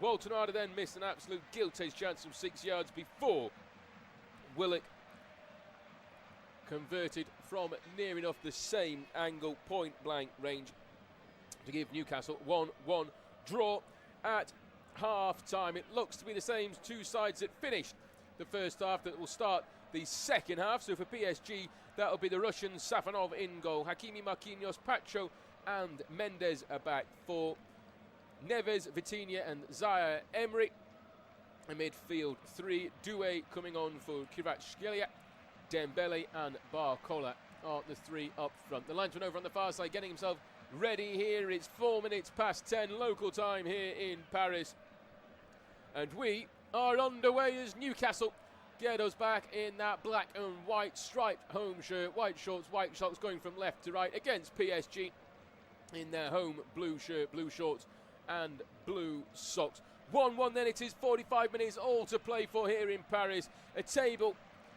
Waltonada then missed an absolute guilty chance from 6 yards before Willock converted from near enough the same angle, point blank range, to give Newcastle 1-1 draw at half time. It looks to be the same two sides that finished the first half that will start the second half. So for PSG, that'll be the Russian Safanov in goal, Hakimi, Marquinhos, Pacho and Mendes are back for Neves, Vitinha and Zaire Emery. A midfield three, Doué coming on for Kvaratskhelia, Dembele and Barcola are the three up front. The linesman over on the far side getting himself ready here. It's 4 minutes past 10 local time here in Paris. And we are underway as Newcastle get us back in that black and white striped home shirt, white shorts, white socks, going from left to right against PSG in their home blue shirt, blue shorts and blue socks. 1-1 then it is, 45 minutes all to play for here in Paris. A table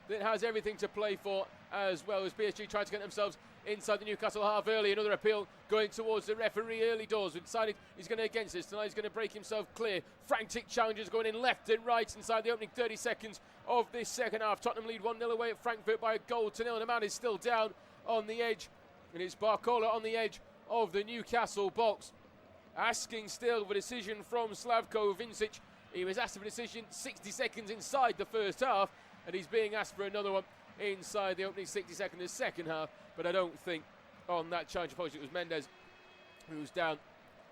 that has everything to play for, as well as PSG trying to get themselves inside the Newcastle half early. Another appeal going towards the referee early doors. We decided he's going to against this. Tonight he's going to break himself clear. Frantic challenges going in left and right inside the opening 30 seconds of this second half. Tottenham lead 1-0 away at Frankfurt by a goal to nil. And the man is still down on the edge. And it's Barcola on the edge of the Newcastle box, asking still for a decision from Slavko Vincic. He was asked for a decision 60 seconds inside the first half, and he's being asked for another one inside the opening 60 seconds of the second half. But I don't think on that challenge, apologies, it was Mendes who was down,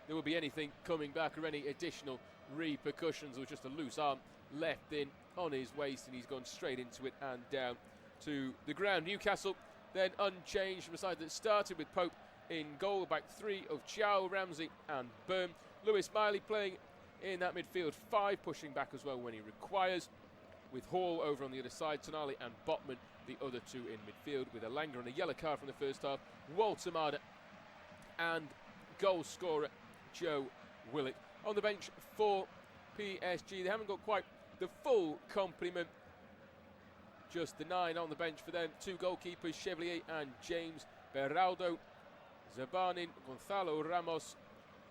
there will be anything coming back or any additional repercussions. There was just a loose arm left in on his waist, and he's gone straight into it and down to the ground. Newcastle then unchanged from the side that started with Pope in goal, back three of Chow, Ramsey and Byrne. Lewis Miley playing in that midfield five, pushing back as well when he requires, with Hall over on the other side, Tonali and Botman the other two in midfield, with Elanga on a yellow card from the first half, Walter and goal scorer Joe Willock. On the bench for PSG, they haven't got quite the full complement, just the 9 on the bench for them. Two goalkeepers, Chevalier and James Beraldo, Zabanin, Gonzalo Ramos,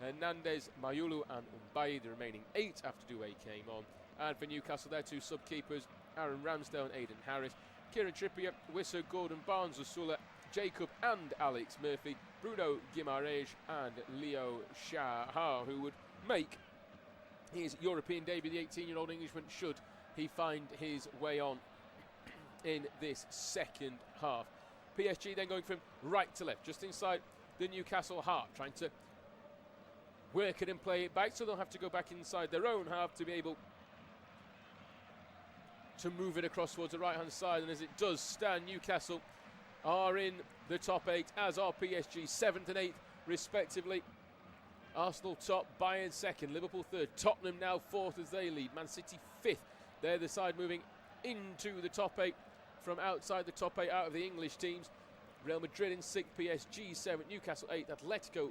Hernandez, Mayulu and Umbaye, the remaining 8 after Doué came on. And for Newcastle, their two sub-keepers, Aaron Ramsdale and Aidan Harris, Kieran Trippier, Wissa, Gordon Barnes, Usula, Jacob and Alex Murphy, Bruno Guimaraes and Leo Shaha, who would make his European debut, the 18-year-old Englishman, should he find his way on in this second half. PSG then going from right to left, just inside the Newcastle half, trying to work it and play it back, so they'll have to go back inside their own half to be able to move it across towards the right-hand side. And as it does stand, Newcastle are in the top 8, as are PSG, 7th and 8th respectively. Arsenal top, Bayern 2nd, Liverpool 3rd, Tottenham now 4th as they lead, Man City 5th. They're the side moving into the top 8 from outside the top 8 out of the English teams. Real Madrid in 6th, PSG 7th, Newcastle 8th, Atletico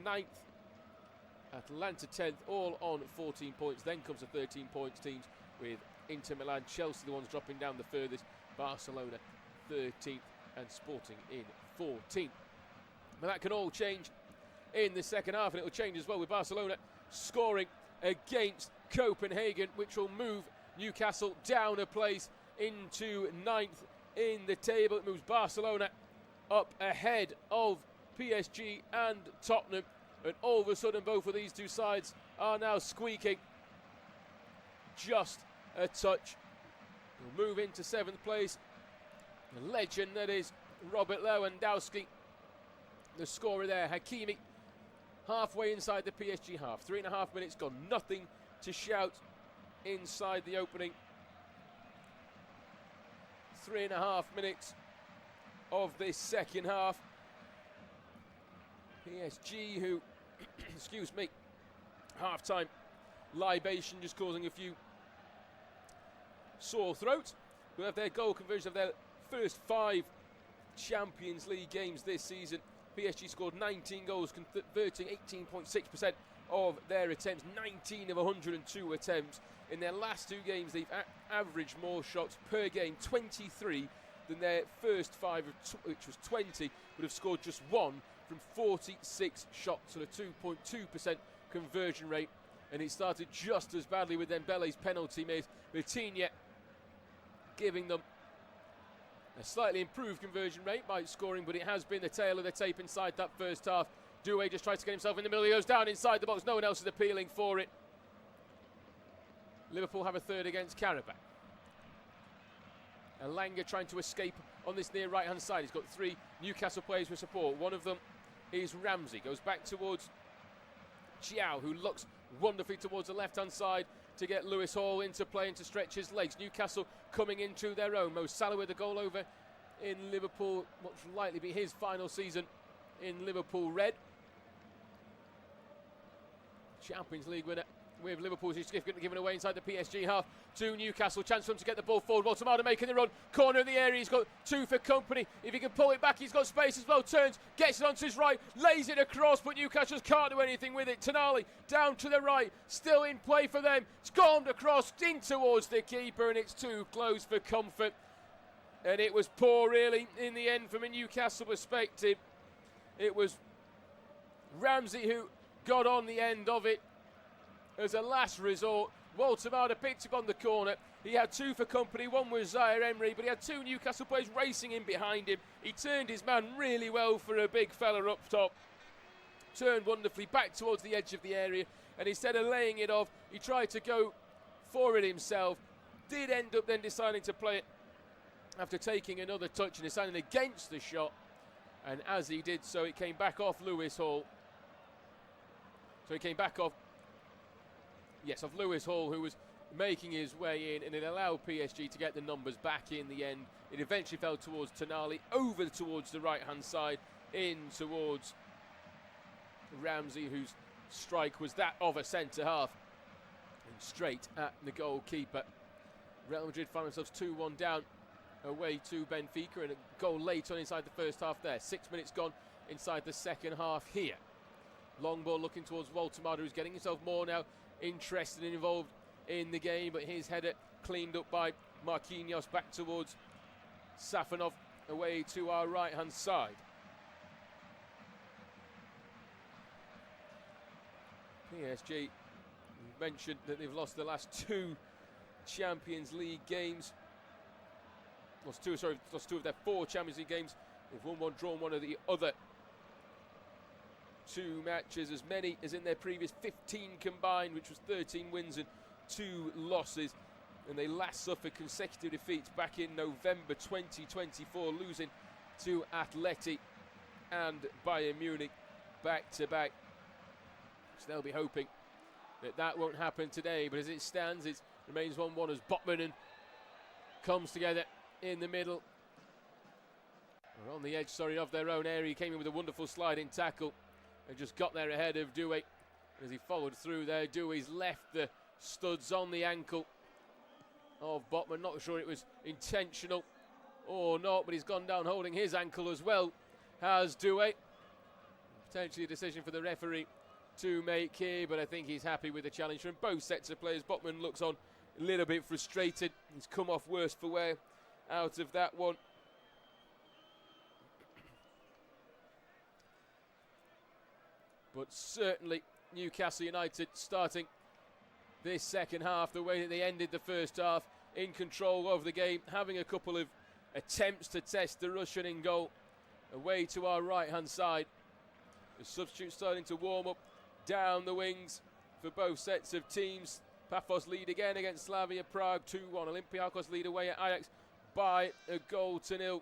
9th, Atlanta 10th, all on 14 points. Then comes the 13 points teams with Inter Milan, Chelsea the ones dropping down the furthest, Barcelona 13th and Sporting in 14th. But that can all change in the second half, and it will change as well with Barcelona scoring against Copenhagen, which will move Newcastle down a place into 9th in the table. It moves Barcelona up ahead of PSG and Tottenham, and all of a sudden both of these two sides are now squeaking just a touch. We'll move into 7th place. The legend that is Robert Lewandowski, the scorer there. Hakimi halfway inside the PSG half. 3.5 minutes gone, nothing to shout inside the opening 3.5 minutes of this second half. PSG who, excuse me, half-time libation just causing a few sore throats, who have their goal conversion of their first 5 Champions League games this season PSG scored 19 goals, converting 18.6% of their attempts, 19 of 102 attempts. In their last 2 games, they've averaged more shots per game, 23, than their first 5, which was 20, but have scored just 1 from 46 shots, so a 2.2% conversion rate. And it started just as badly with Dembele's penalty miss. Vitinha giving them a slightly improved conversion rate by scoring, but it has been the tail of the tape inside that first half. Doué just tries to get himself in the middle. He goes down inside the box. No one else is appealing for it. Liverpool have a third against Karabakh. Elanga trying to escape on this near right-hand side. He's got 3 Newcastle players for support. One of them is Ramsey. Goes back towards Chiao, who looks wonderfully towards the left-hand side to get Lewis Hall into play and to stretch his legs. Newcastle coming into their own. Mo Salah with the goal over in Liverpool, what will likely be his final season in Liverpool red. Champions League winner with Liverpool's significantly given away inside the PSG half to Newcastle. Chance for him to get the ball forward. Walter making the run. Corner in the area. He's got 2 for company. If he can pull it back, he's got space as well. Turns, gets it onto his right, lays it across, but Newcastle can't do anything with it. Tonali down to the right, still in play for them. It's gone across in towards the keeper, and it's too close for comfort. And it was poor, really, in the end, from a Newcastle perspective. It was Ramsey who got on the end of it as a last resort. Walter picked up on the corner. He had 2 for company. One was Zaire Emery, but he had 2 Newcastle players racing in behind him. He turned his man really well for a big fella up top. Turned wonderfully back towards the edge of the area, and instead of laying it off, he tried to go for it himself. Did end up then deciding to play it after taking another touch and deciding against the shot. And as he did so, it came back off Lewis Hall. So he came back off Lewis Hall, who was making his way in, and it allowed PSG to get the numbers back in the end. It eventually fell towards Tonali, over towards the right-hand side, in towards Ramsey, whose strike was that of a centre-half, and straight at the goalkeeper. Real Madrid find themselves 2-1 down away to Benfica, and a goal late on inside the first half there. 6 minutes gone inside the second half here. Long ball looking towards Walter, who's getting himself more now interested and involved in the game, but his header cleaned up by Marquinhos back towards Safanov away to our right-hand side. PSG mentioned that they've lost the last 2 Champions League games. Lost 2 of their 4 Champions League games. They've won 1, drawn 1 of the other 2 matches, as many as in their previous 15 combined, which was 13 wins and 2 losses. And they last suffered consecutive defeats back in November 2024, losing to Atleti and Bayern Munich back to back. So they'll be hoping that that won't happen today, but as it stands, it remains 1-1 as Botman comes together in the middle, or on the edge, of their own area. He came in with a wonderful sliding tackle and just got there ahead of Doué. As he followed through there, Doué's left the studs on the ankle of Botman. Not sure it was intentional or not, but he's gone down holding his ankle as well, has Doué. Potentially a decision for the referee to make here, but I think he's happy with the challenge from both sets of players. Botman looks on a little bit frustrated. He's come off worse for wear out of that one. But certainly Newcastle United starting this second half the way that they ended the first half, in control of the game, having a couple of attempts to test the Russian in goal. Away to our right-hand side. The substitutes starting to warm up down the wings for both sets of teams. Pafos lead again against Slavia Prague 2-1. Olympiacos lead away at Ajax by a 0-0.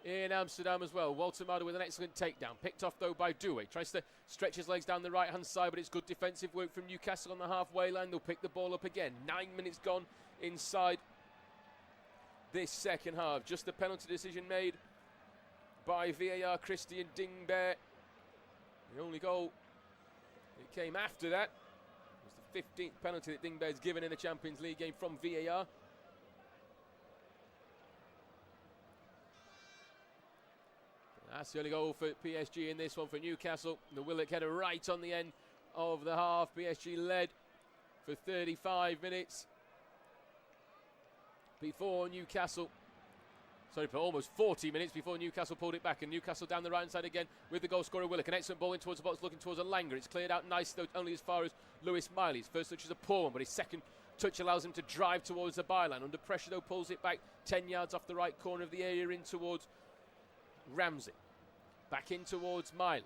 In Amsterdam as well. Walter with an excellent takedown. Picked off though by Doué. Tries to stretch his legs down the right hand side, but it's good defensive work from Newcastle on the halfway line. They'll pick the ball up again. 9 minutes gone inside this second half. Just the penalty decision made by VAR Christian Dingber. The only goal that came after that was the 15th penalty that Dingber's given in a Champions League game from VAR. That's the only goal for PSG in this one for Newcastle. The Willock header right on the end of the half. PSG led for 35 minutes before Newcastle. Sorry, for almost 40 minutes before Newcastle pulled it back. And Newcastle down the right side again with the goal scorer Willock. An excellent ball in towards the box, looking towards a Langer. It's cleared out nice, though, only as far as Lewis Miley. His first touch is a poor one, but his second touch allows him to drive towards the byline. Under pressure, though, pulls it back 10 yards off the right corner of the area in towards Ramsey. Back in towards Miley.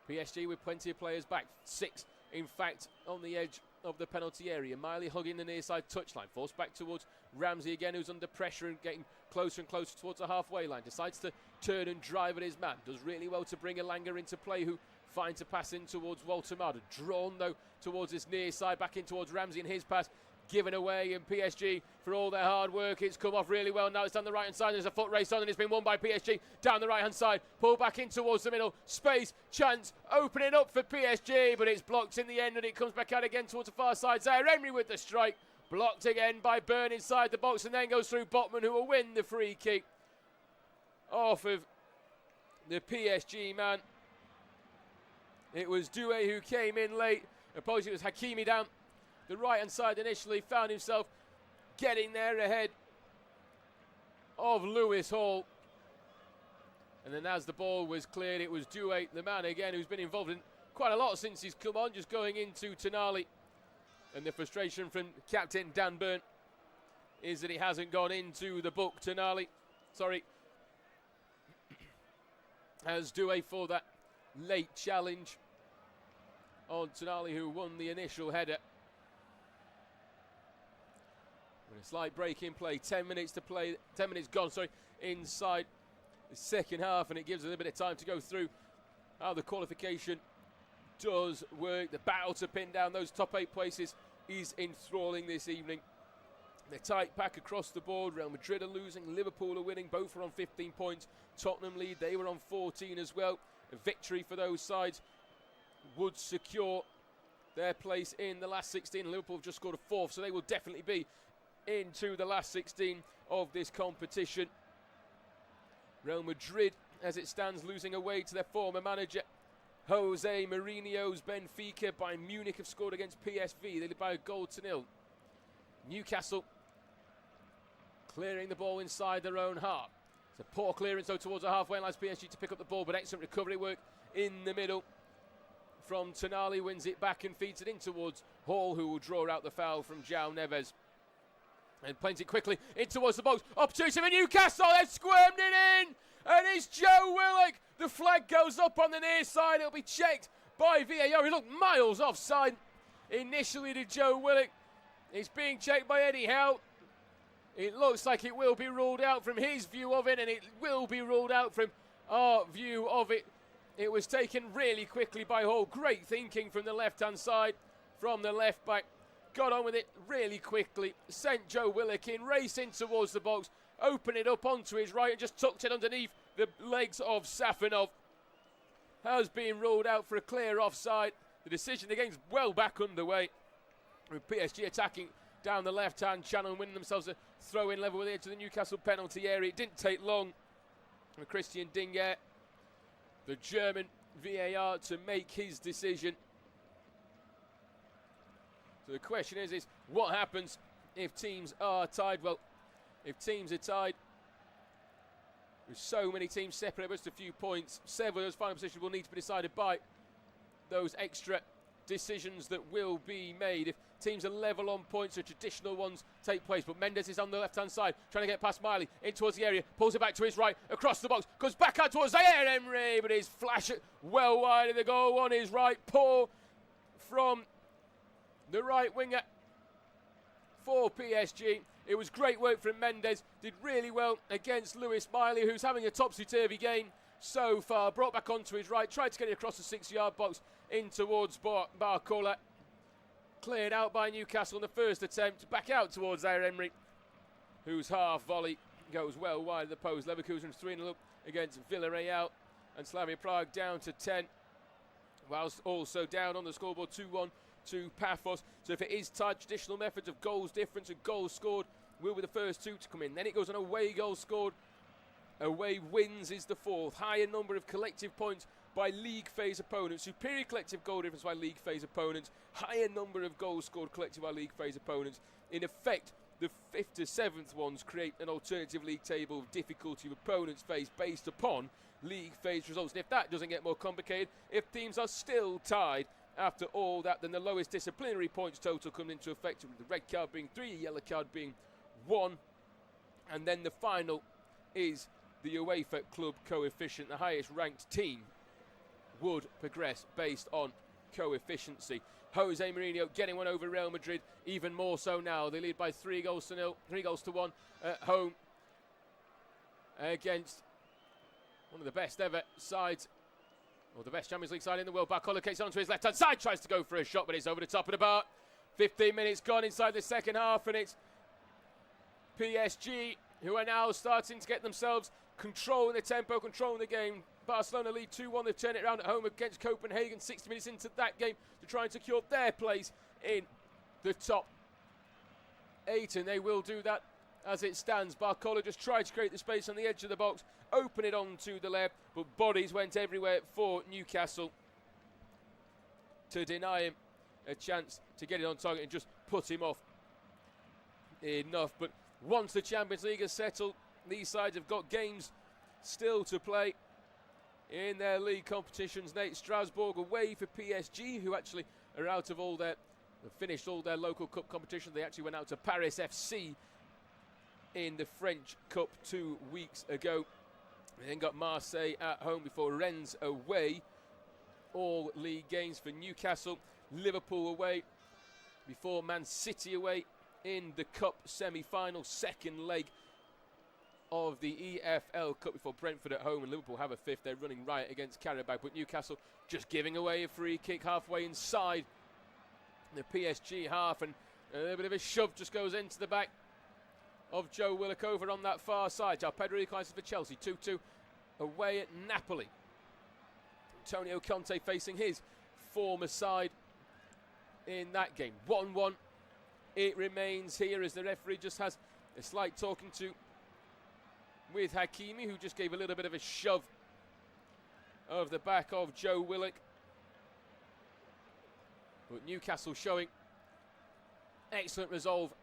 PSG with plenty of players back. 6, in fact, on the edge of the penalty area. Miley hugging the near side touchline. Forced back towards Ramsey again, who's under pressure and getting closer and closer towards the halfway line. Decides to turn and drive at his man. Does really well to bring Elanga into play, who finds a pass in towards Walter Marder. Drawn, though, towards this near side. Back in towards Ramsey, and his pass given away. And PSG, for all their hard work, it's come off really well. Now it's down the right hand side. There's a foot race on, and it's been won by PSG down the right hand side. Pulled back in towards the middle. Space, chance, opening up for PSG, but it's blocked in the end, and it comes back out again towards the far side. Zaire Emery with the strike. Blocked again by Byrne inside the box, and then goes through Botman, who will win the free kick off of the PSG man. It was Doué who came in late. Apologies, it was Hakimi down the right hand side initially. Found himself getting there ahead of Lewis Hall. And then as the ball was cleared, it was Doué, the man again, who's been involved in quite a lot since he's come on, just going into Tonali. And the frustration from captain Dan Byrne is that he hasn't gone into the book. Tonali, sorry, as Doué for that late challenge on Tonali, who won the initial header. With a slight break in play, 10 minutes to play, 10 minutes gone, sorry, inside the second half, and it gives a little bit of time to go through how the qualification does work. The battle to pin down those top 8 places is enthralling this evening. They're tight pack across the board. Real Madrid are losing, Liverpool are winning, both are on 15 points. Tottenham lead, they were on 14 as well. A victory for those sides would secure their place in the last 16. Liverpool have just scored a 4th, so they will definitely be into the last 16 of this competition. Real Madrid, as it stands, losing away to their former manager Jose Mourinho's Benfica. Bayern Munich have scored against PSV. They lead by a 1-0. Newcastle clearing the ball inside their own half. It's a poor clearance though towards the halfway line. PSG to pick up the ball, but excellent recovery work in the middle from Tonali. Wins it back and feeds it in towards Hall, who will draw out the foul from João Neves. And plays it quickly in towards the box. Opportunity for Newcastle. They've squirmed it in. And it's Joe Willock. The flag goes up on the near side. It'll be checked by VAR. He looked miles offside initially to Joe Willock. It's being checked by Eddie Howe. It looks like it will be ruled out from his view of it, and it will be ruled out from our view of it. It was taken really quickly by Hall. Great thinking from the left-hand side, from the left back. Got on with it really quickly. Sent Joe Willock in, racing towards the box. Opened it up onto his right and just tucked it underneath the legs of Safanov. Has been ruled out for a clear offside. The decision, the game's well back underway, with PSG attacking down the left-hand channel and winning themselves a throw-in level with it to the Newcastle penalty area. It didn't take long for Christian Dinger, the German VAR, to make his decision. So the question is what happens if teams are tied? Well, if teams are tied, with so many teams separate by just a few points, several of those final positions will need to be decided by those extra decisions that will be made. If teams are level on points, the traditional ones take place. But Mendes is on the left-hand side, trying to get past Miley, in towards the area, pulls it back to his right, across the box, goes back out towards Zaire Emery, but his flash well wide of the goal on his right. Poor from the right winger for PSG. It was great work from Mendes, did really well against Lewis Miley, who's having a topsy-turvy game so far. Brought back onto his right, tried to get it across the 6-yard box in towards Barcola. Cleared out by Newcastle in the first attempt, back out towards Zaire Emery, whose half volley goes well wide of the post. Leverkusen 3-0 up against Villarreal, and Slavia Prague down to 10, whilst also down on the scoreboard 2-1 to Paphos. So if it is tied, traditional methods of goals difference and goals scored will be the first two to come in. Then it goes on away goal scored away wins is the fourth. Higher number of collective points by league phase opponents. Superior collective goal difference by league phase opponents. Higher number of goals scored collective by league phase opponents. In effect, the 5th to 7th ones create an alternative league table of difficulty of opponents faced based upon league phase results. And if that doesn't get more complicated, if teams are still tied after all that, then the lowest disciplinary points total comes into effect, with the red card being 3, the yellow card being 1. And then the final is the UEFA club coefficient. The highest ranked team would progress based on coefficiency. Jose Mourinho getting one over Real Madrid, even more so now. They lead by 3 goals to 1 at home against one of the best ever sides, or the best Champions League side in the world. Barcola kicks onto his left-hand side, tries to go for a shot, but it's over the top of the bar. 15 minutes gone inside the second half, and it's PSG who are now starting to get themselves controlling the tempo, controlling the game. Barcelona lead 2-1. They've turned it around at home against Copenhagen 60 minutes into that game to try and secure their place in the top 8, and they will do that as it stands. Barcola just tried to create the space on the edge of the box, open it on to the left, but bodies went everywhere for Newcastle to deny him a chance to get it on target and just put him off enough. But once the Champions League is settled, these sides have got games still to play in their league competitions. Nate, Strasbourg away for PSG, who actually are out of all their, finished all their local cup competition. They actually went out to Paris FC in the French Cup 2 weeks ago. They then got Marseille at home before Rennes away. All league games for Newcastle. Liverpool away before Man City away in the Cup semi-final, second leg of the EFL Cup before Brentford at home, and Liverpool have a 5th. They're running riot against Karabakh, but Newcastle just giving away a free kick halfway inside the PSG half, and a little bit of a shove just goes into the back of Joe Willock over on that far side. João Pedro equalises for Chelsea, 2-2 away at Napoli. Antonio Conte facing his former side in that game. 1-1 it remains here as the referee just has a slight talking to with Hakimi, who just gave a little bit of a shove of the back of Joe Willock. But Newcastle showing excellent resolve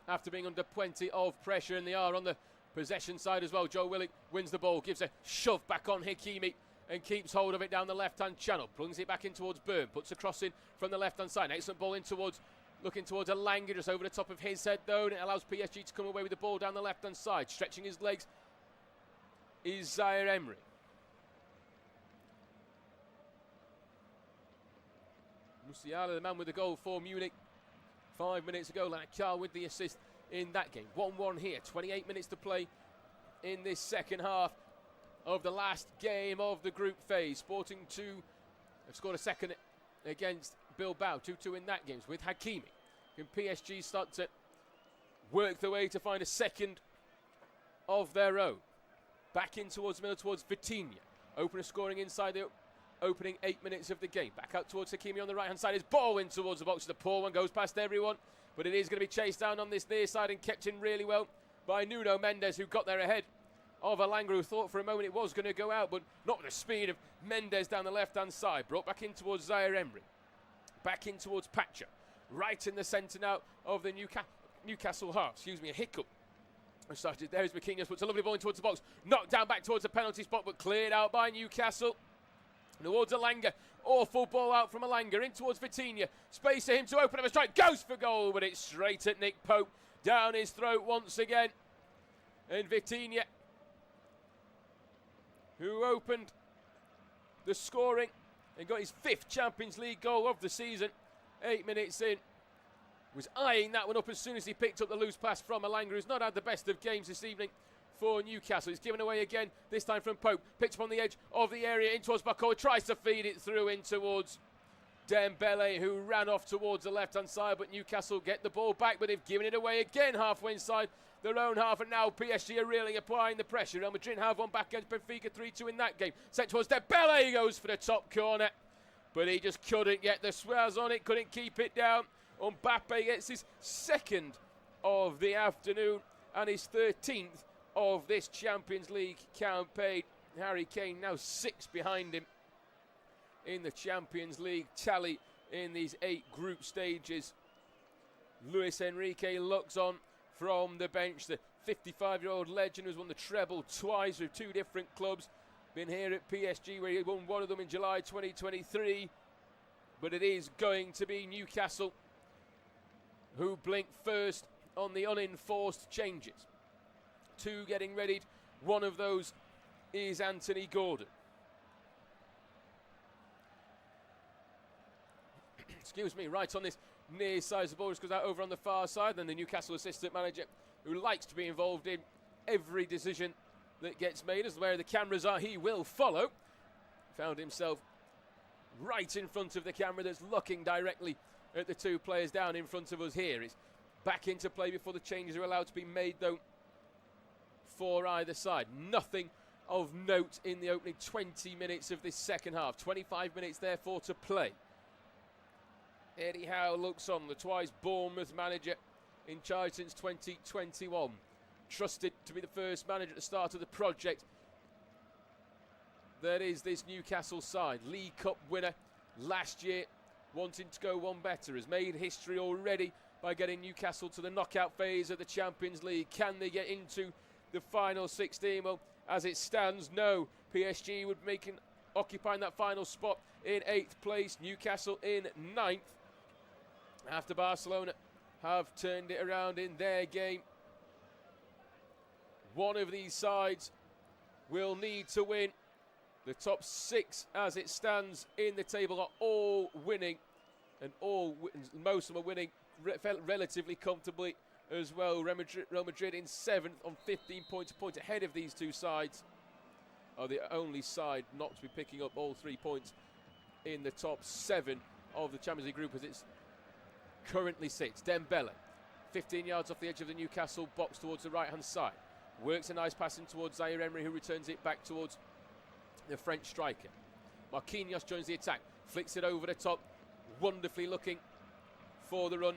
after being under plenty of pressure, and they are on the possession side as well. Joe Willock wins the ball, gives a shove back on Hakimi and keeps hold of it down the left-hand channel, brings it back in towards Byrne, puts a cross in from the left-hand side. Excellent ball in towards, looking towards Alanga, just over the top of his head though, and it allows PSG to come away with the ball down the left-hand side. Stretching his legs is Zaire Emery. Musiala, the man with the goal for Munich 5 minutes ago. Lankar with the assist in that game. 1-1 here, 28 minutes to play in this second half of the last game of the group phase. Sporting 2 have scored a second against Bilbao, 2-2 in that game with Hakimi. Can PSG start to work their way to find a second of their own? Back in towards the middle, towards Vitinha. Opener scoring inside the opening 8 minutes of the game. Back out towards Hakimi on the right-hand side. His ball in towards the box. The poor one goes past everyone, but it is going to be chased down on this near side and kept in really well by Nuno Mendes, who got there ahead of Alanga, who thought for a moment it was going to go out, but not with the speed of Mendes down the left-hand side. Brought back in towards Zaire Emery. Back in towards Pacha. Right in the centre now of the Newcastle half. Excuse me, a hiccup. Started there as Marquinhos puts a lovely ball in towards the box. Knocked down back towards the penalty spot, but cleared out by Newcastle. Towards Alanga. Awful ball out from Alanga. In towards Vitinha. Space for him to open up a strike. Goes for goal, but it's straight at Nick Pope. Down his throat once again. And Vitinha, who opened the scoring and got his 5th Champions League goal of the season 8 minutes in, was eyeing that one up as soon as he picked up the loose pass from Alanga, who's not had the best of games this evening for Newcastle. He's given away again, this time from Pope. Picked up on the edge of the area in towards Barcola. Tries to feed it through in towards Dembele, who ran off towards the left-hand side, but Newcastle get the ball back, but they've given it away again halfway inside their own half, and now PSG are really applying the pressure. Real Madrid have one back against Benfica, 3-2 in that game. Sent towards Dembele, he goes for the top corner, but he just couldn't get the swaz on it, couldn't keep it down. Mbappe gets his 2nd of the afternoon and his 13th of this Champions League campaign. Harry Kane now 6 behind him in the Champions League tally in these 8 group stages. Luis Enrique looks on from the bench, the 55-year-old legend who's won the treble twice with 2 different clubs. Been here at PSG where he won one of them in July 2023. But it is going to be Newcastle who blink first on the unenforced changes. 2 getting readied. One of those is Anthony Gordon. Excuse me, right on this near side. The ball just goes out over on the far side. Then the Newcastle assistant manager, who likes to be involved in every decision that gets made, as where the cameras are, he will follow. Found himself right in front of the camera that's looking directly at the 2 players down in front of us here. It's back into play before the changes are allowed to be made, though, for either side. Nothing of note in the opening 20 minutes of this second half. 25 minutes, therefore, to play. Eddie Howe looks on, the twice Bournemouth manager in charge since 2021. Trusted to be the first manager at the start of the project. That is this Newcastle side. League Cup winner last year, wanting to go one better. Has made history already by getting Newcastle to the knockout phase of the Champions League. Can they get into the final 16? Well, as it stands, no. PSG would occupying that final spot in 8th place. Newcastle in 9th. After Barcelona have turned it around in their game. One of these sides will need to win. The top 6 as it stands in the table are all winning, and most of them are winning relatively comfortably as well. Real Madrid in 7th on 15 points, a point ahead of these 2 sides. Are the only side not to be picking up all 3 points in the top 7 of the Champions League group as it currently sits. Dembele, 15 yards off the edge of the Newcastle box towards the right-hand side. Works a nice passing towards Zaire Emery, who returns it back towards the French striker. Marquinhos joins the attack, flicks it over the top, wonderfully looking for the run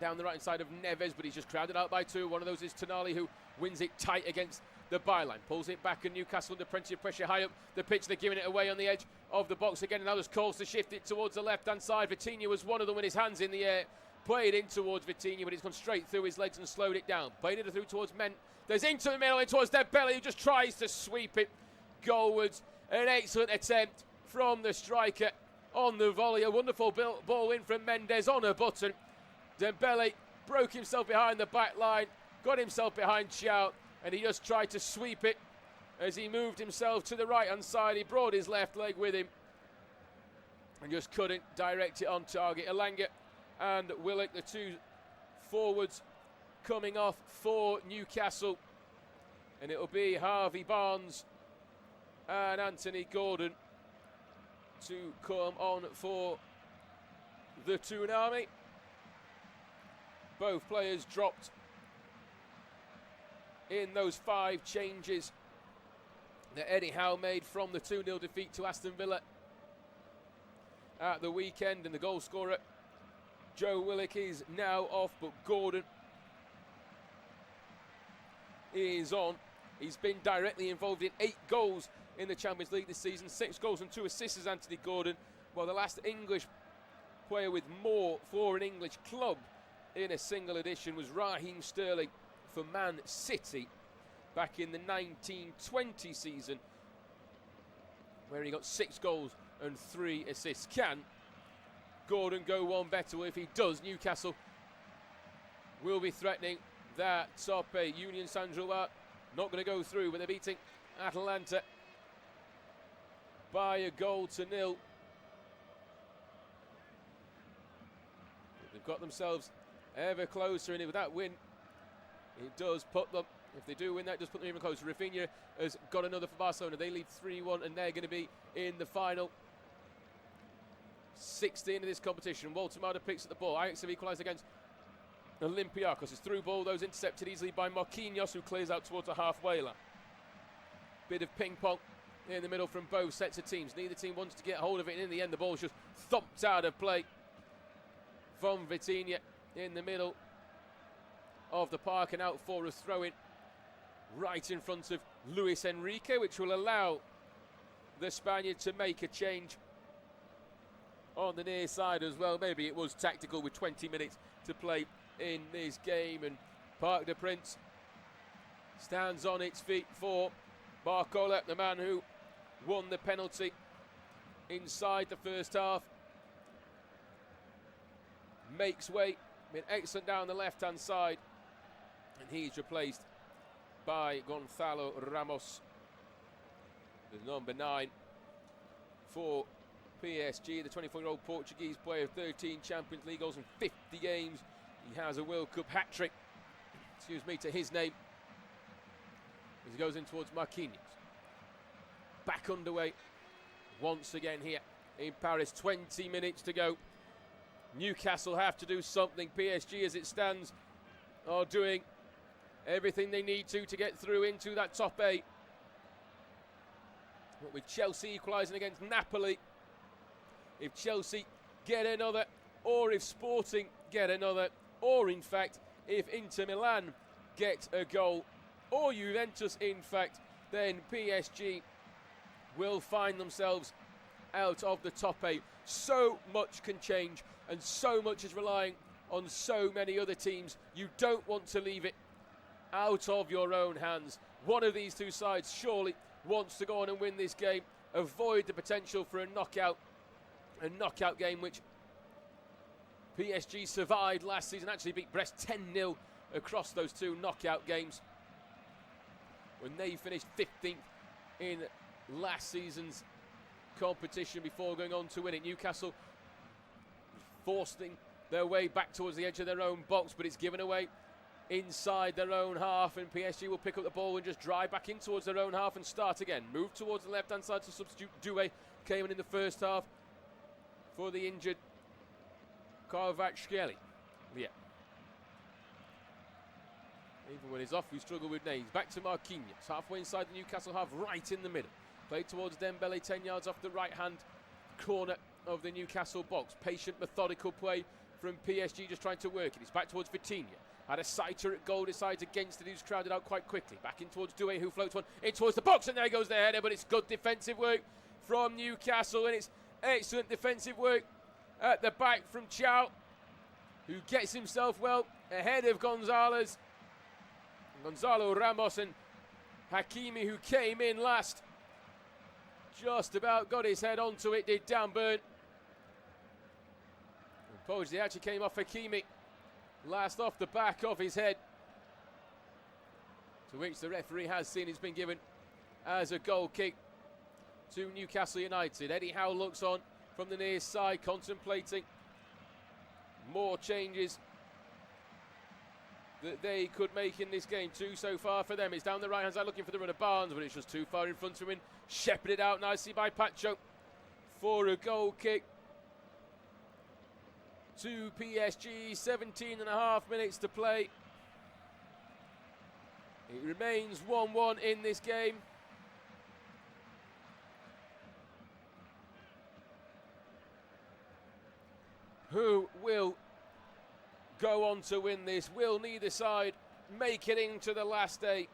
down the right-hand side of Neves, but he's just crowded out by 2. One of those is Tonali, who wins it tight against the byline, pulls it back, and Newcastle under plenty of pressure high up the pitch. They're giving it away on the edge of the box again, and now there's calls to shift it towards the left-hand side. Vitinha was one of them with his hands in the air, played in towards Vitinha, but he's gone straight through his legs and slowed it down. Played it through towards There's into the middle, in towards Dembele, who just tries to sweep it goalwards. An excellent attempt from the striker on the volley. A wonderful ball in from Mendes on a button. Dembele broke himself behind the back line, got himself behind Chow, and he just tried to sweep it as he moved himself to the right-hand side. He brought his left leg with him and just couldn't direct it on target. Elanga and Willock, the 2 forwards coming off for Newcastle, and it'll be Harvey Barnes and Anthony Gordon to come on for the Tsunami. Both players dropped in those 5 changes that Eddie Howe made from the 2-0 defeat to Aston Villa at the weekend, and the goal scorer Joe Willock is now off, but Gordon is on. He's been directly involved in 8 goals in the Champions League this season, 6 goals and 2 assists as Anthony Gordon, while the last English player with more for an English club in a single edition was Raheem Sterling for Man City back in the 1920 season, where he got 6 goals and 3 assists. Can Gordon go one better? Well, if he does, Newcastle will be threatening that top 8. Union Saint-Gilloise not going to go through, but they're beating Atalanta by a goal to 0. They've got themselves ever closer, and with that win, it does put them, if they do win that, it does put them even closer. Rafinha has got another for Barcelona. They lead 3-1, and they're going to be in the final 16 of this competition. Walter Mada picks at the ball. Ajax have equalised against Olympiacos. It's through ball, those intercepted easily by Marquinhos, who clears out towards the halfway line. Bit of ping pong in the middle from both sets of teams. Neither team wants to get hold of it, and in the end the ball's just thumped out of play from Vitinha in the middle of the park, and out for a throw-in right in front of Luis Enrique, which will allow the Spaniard to make a change on the near side as well. Maybe it was tactical with 20 minutes to play in this game, and Parc des Princes stands on its feet for Barcola, the man who won the penalty inside the first half. Makes way, been excellent down the left-hand side, and he's replaced by Gonzalo Ramos, the number 9 for PSG, the 24-year-old Portuguese player, 13 Champions League goals in 50 games. He has a World Cup hat-trick, to his name, as he goes in towards Marquinhos. Back underway once again here in Paris. 20 minutes to go. Newcastle have to do something. PSG, as it stands, are doing everything they need to get through into that top 8. But with Chelsea equalising against Napoli, if Chelsea get another, or if Sporting get another, or in fact if Inter Milan get a goal, or Juventus in fact, then PSG will find themselves out of the top 8. So much can change, and so much is relying on so many other teams. You don't want to leave it out of your own hands. One of these two sides surely wants to go on and win this game, avoid the potential for a knockout game, which PSG survived last season, actually beat Brest 10-0 across those two knockout games when they finished 15th in last season's competition before going on to win it. Newcastle forcing their way back towards the edge of their own box, but it's given away inside their own half, and PSG will pick up the ball and just drive back in towards their own half and start again. Move towards the left-hand side to substitute Doué. Came in the first half for the injured Kvaratskhelia. Yeah. Even when he's off, we struggle with names. Back to Marquinhos, halfway inside the Newcastle half, right in the middle. Played towards Dembele, 10 yards off the right-hand corner of the Newcastle box. Patient, methodical play from PSG, just trying to work it. It's back towards Vitinha. Had a sighter at goal, decides against it. He was crowded out quite quickly. Back in towards Doué, who floats one in towards the box, and there goes the header, but it's good defensive work from Newcastle, and it's excellent defensive work at the back from Chow, who gets himself well ahead of Gonzalo Ramos, and Hakimi, who came in last, just about got his head onto it, did Dan Burn. Apologies, actually came off Hakimi last, off the back of his head, to which the referee has seen it's been given as a goal kick to Newcastle United. Eddie Howe looks on from the near side, contemplating more changes that they could make in this game. 2 so far for them. It's down the right hand side looking for the runner Barnes, but it's just too far in front of him. Shepherded out nicely by Pacho for a goal kick to PSG. 17.5 minutes to play. It remains 1-1 in this game. Who will go on to win this? Will neither side make it into the last 8?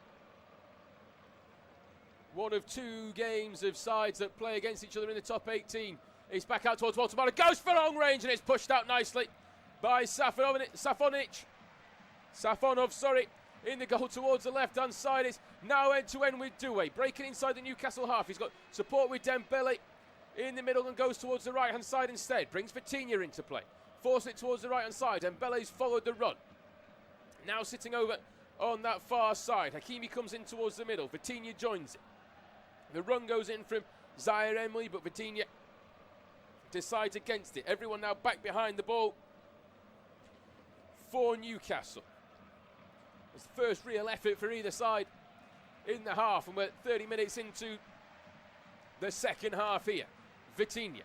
One of 2 games of sides that play against each other in the top 18. It's back out towards Walter. Goes for long range, and it's pushed out nicely by Safonov, in the goal towards the left-hand side. It's now end-to-end with Doué, breaking inside the Newcastle half. He's got support with Dembele in the middle and goes towards the right-hand side instead. Brings Vitinha into play. Force it towards the right-hand side. Dembele's followed the run. Now sitting over on that far side. Hakimi comes in towards the middle. Vitinha joins it. The run goes in from Zaire Emery, but Vitinha decides against it. Everyone now back behind the ball for Newcastle. It's the first real effort for either side in the half, and we're 30 minutes into the second half here. Vitinha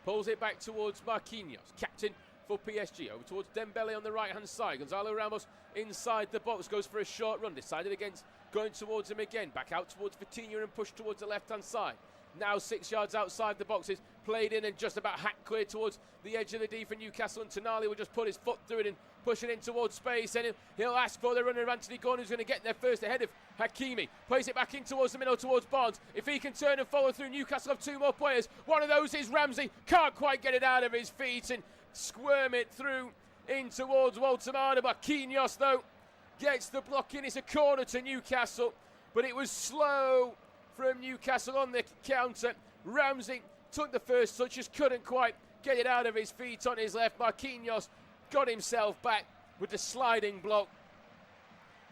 pulls it back towards Marquinhos, captain for PSG. Over towards Dembele on the right-hand side. Gonzalo Ramos inside the box, goes for a short run. Decided against going towards him again. Back out towards Vitinha and pushed towards the left-hand side. Now 6 yards outside the boxes, played in and just about hacked clear towards the edge of the D for Newcastle, and Tonali will just put his foot through it and pushing in towards space, and he'll ask for the runner of Anthony Gordon, who's going to get there first ahead of Hakimi. Plays it back in towards the middle, towards Barnes. If he can turn and follow through, Newcastle have two more players. One of those is Ramsey. Can't quite get it out of his feet and squirm it through in towards Walter. Marquinhos, though, gets the block in. It's a corner to Newcastle, but it was slow from Newcastle on the counter. Ramsey took the first touch, just couldn't quite get it out of his feet on his left. Marquinhos got himself back with the sliding block,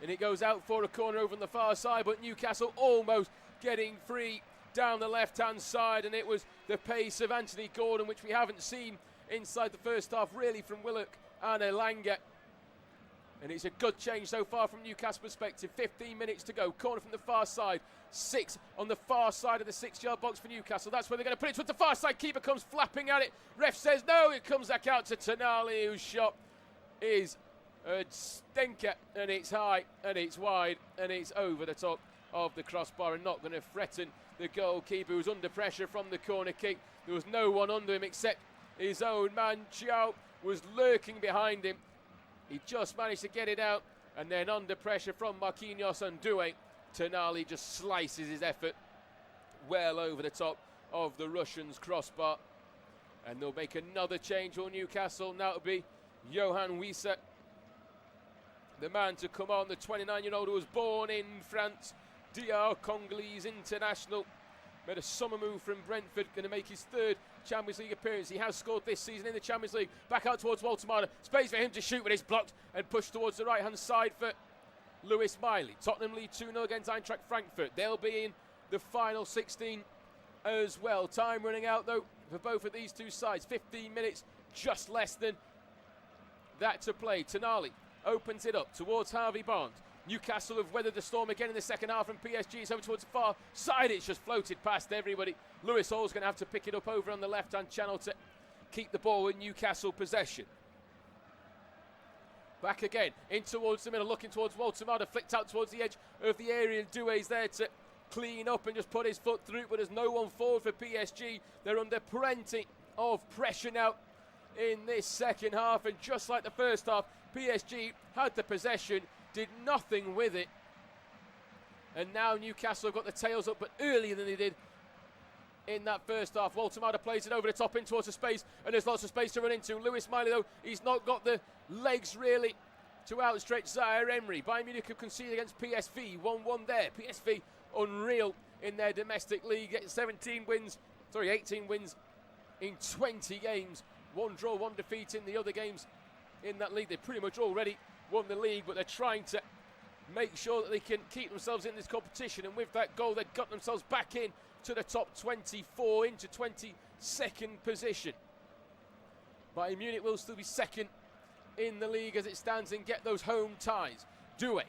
and it goes out for a corner over on the far side, but Newcastle almost getting free down the left-hand side, and it was the pace of Anthony Gordon, which we haven't seen inside the first half, really, from Willock and Elanga. And it's a good change so far from Newcastle perspective. 15 minutes to go. Corner from the far side. 6 on the far side of the 6-yard box for Newcastle. That's where they're going to put it towards the far side. Keeper comes flapping at it. Ref says no. It comes back out to Tonali, whose shot is a stinker. And it's high, and it's wide, and it's over the top of the crossbar, and not going to threaten the goalkeeper, who's under pressure from the corner kick. There was no one under him except his own man. Chiao was lurking behind him. He just managed to get it out, and then under pressure from Marquinhos and Doué, Tonali just slices his effort well over the top of the Russians' crossbar. And they'll make another change for Newcastle. Now it'll be Johan Wissa, the man to come on, the 29-year-old who was born in France, DR Congolese international. Made a summer move from Brentford, going to make his third Champions League appearance. He has scored this season in the Champions League. Back out towards Walter. Space for him to shoot, but it's blocked and pushed towards the right-hand side for Lewis Miley. Tottenham lead 2-0 against Eintracht Frankfurt. They'll be in the final 16 as well. Time running out, though, for both of these two sides. 15 minutes, just less than that to play. Tonali opens it up towards Harvey Barnes. Newcastle have weathered the storm again in the second half from PSG. It's over towards the far side. It's just floated past everybody. Lewis Hall's going to have to pick it up over on the left-hand channel to keep the ball in Newcastle possession. Back again, in towards the middle, looking towards Walter Marder, flicked out towards the edge of the area, and Doué's there to clean up and just put his foot through, but there's no one forward for PSG. They're under plenty of pressure now in this second half, and just like the first half, PSG had the possession, did nothing with it, and now Newcastle have got the tails up, but earlier than they did in that first half. Walter Marder plays it over the top in towards the space, and there's lots of space to run into. Lewis Miley, though, he's not got the legs really to outstretch Zaire Emery. Bayern Munich have conceded against PSV, 1-1 there. PSV unreal in their domestic league, getting 18 wins in 20 games. 1 draw, 1 defeat in the other games in that league. They pretty much already won the league, but they're trying to make sure that they can keep themselves in this competition, and with that goal they've got themselves back in to the top 24, into 22nd position. Bayern Munich will still be second in the league as it stands and get those home ties. Doué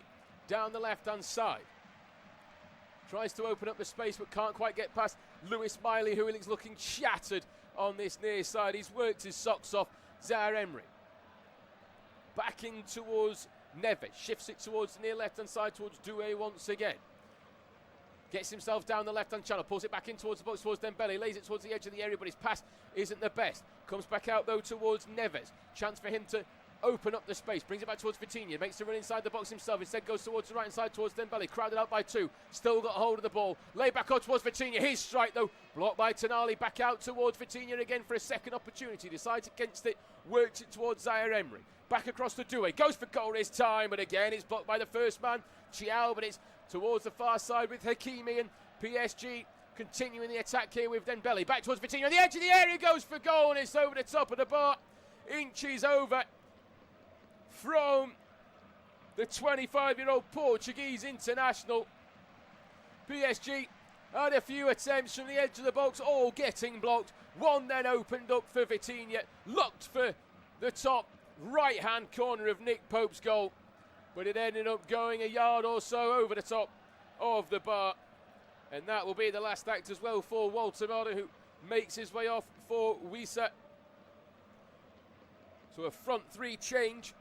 down the left hand side tries to open up the space but can't quite get past Lewis Miley, who is looking shattered on this near side. He's worked his socks off. Zaire Emery back in towards Neves, shifts it towards the near left-hand side towards Doué once again. Gets himself down the left-hand channel, pulls it back in towards the box towards Dembele, lays it towards the edge of the area, but his pass isn't the best. Comes back out though towards Neves. Chance for him to open up the space, brings it back towards Vitinha, makes the run inside the box himself, instead goes towards the right-hand side towards Dembele, crowded out by 2, still got hold of the ball, lay back out towards Vitinha, his strike though, blocked by Tonali, back out towards Vitinha again for a second opportunity, decides against it, works it towards Zaire Emery. Back across to Doué, goes for goal this time, but again it's blocked by the first man, Chiao, but it's towards the far side with Hakimi, and PSG continuing the attack here with Dembele. Back towards Vitinha, on the edge of the area, goes for goal, and it's over the top of the bar, inches over from the 25-year-old Portuguese international. PSG had a few attempts from the edge of the box, all getting blocked. One then opened up for Vitinha, looked for the top right-hand corner of Nick Pope's goal, but it ended up going a yard or so over the top of the bar, and that will be the last act as well for Walter Marder, who makes his way off for Wissa. So a front 3 change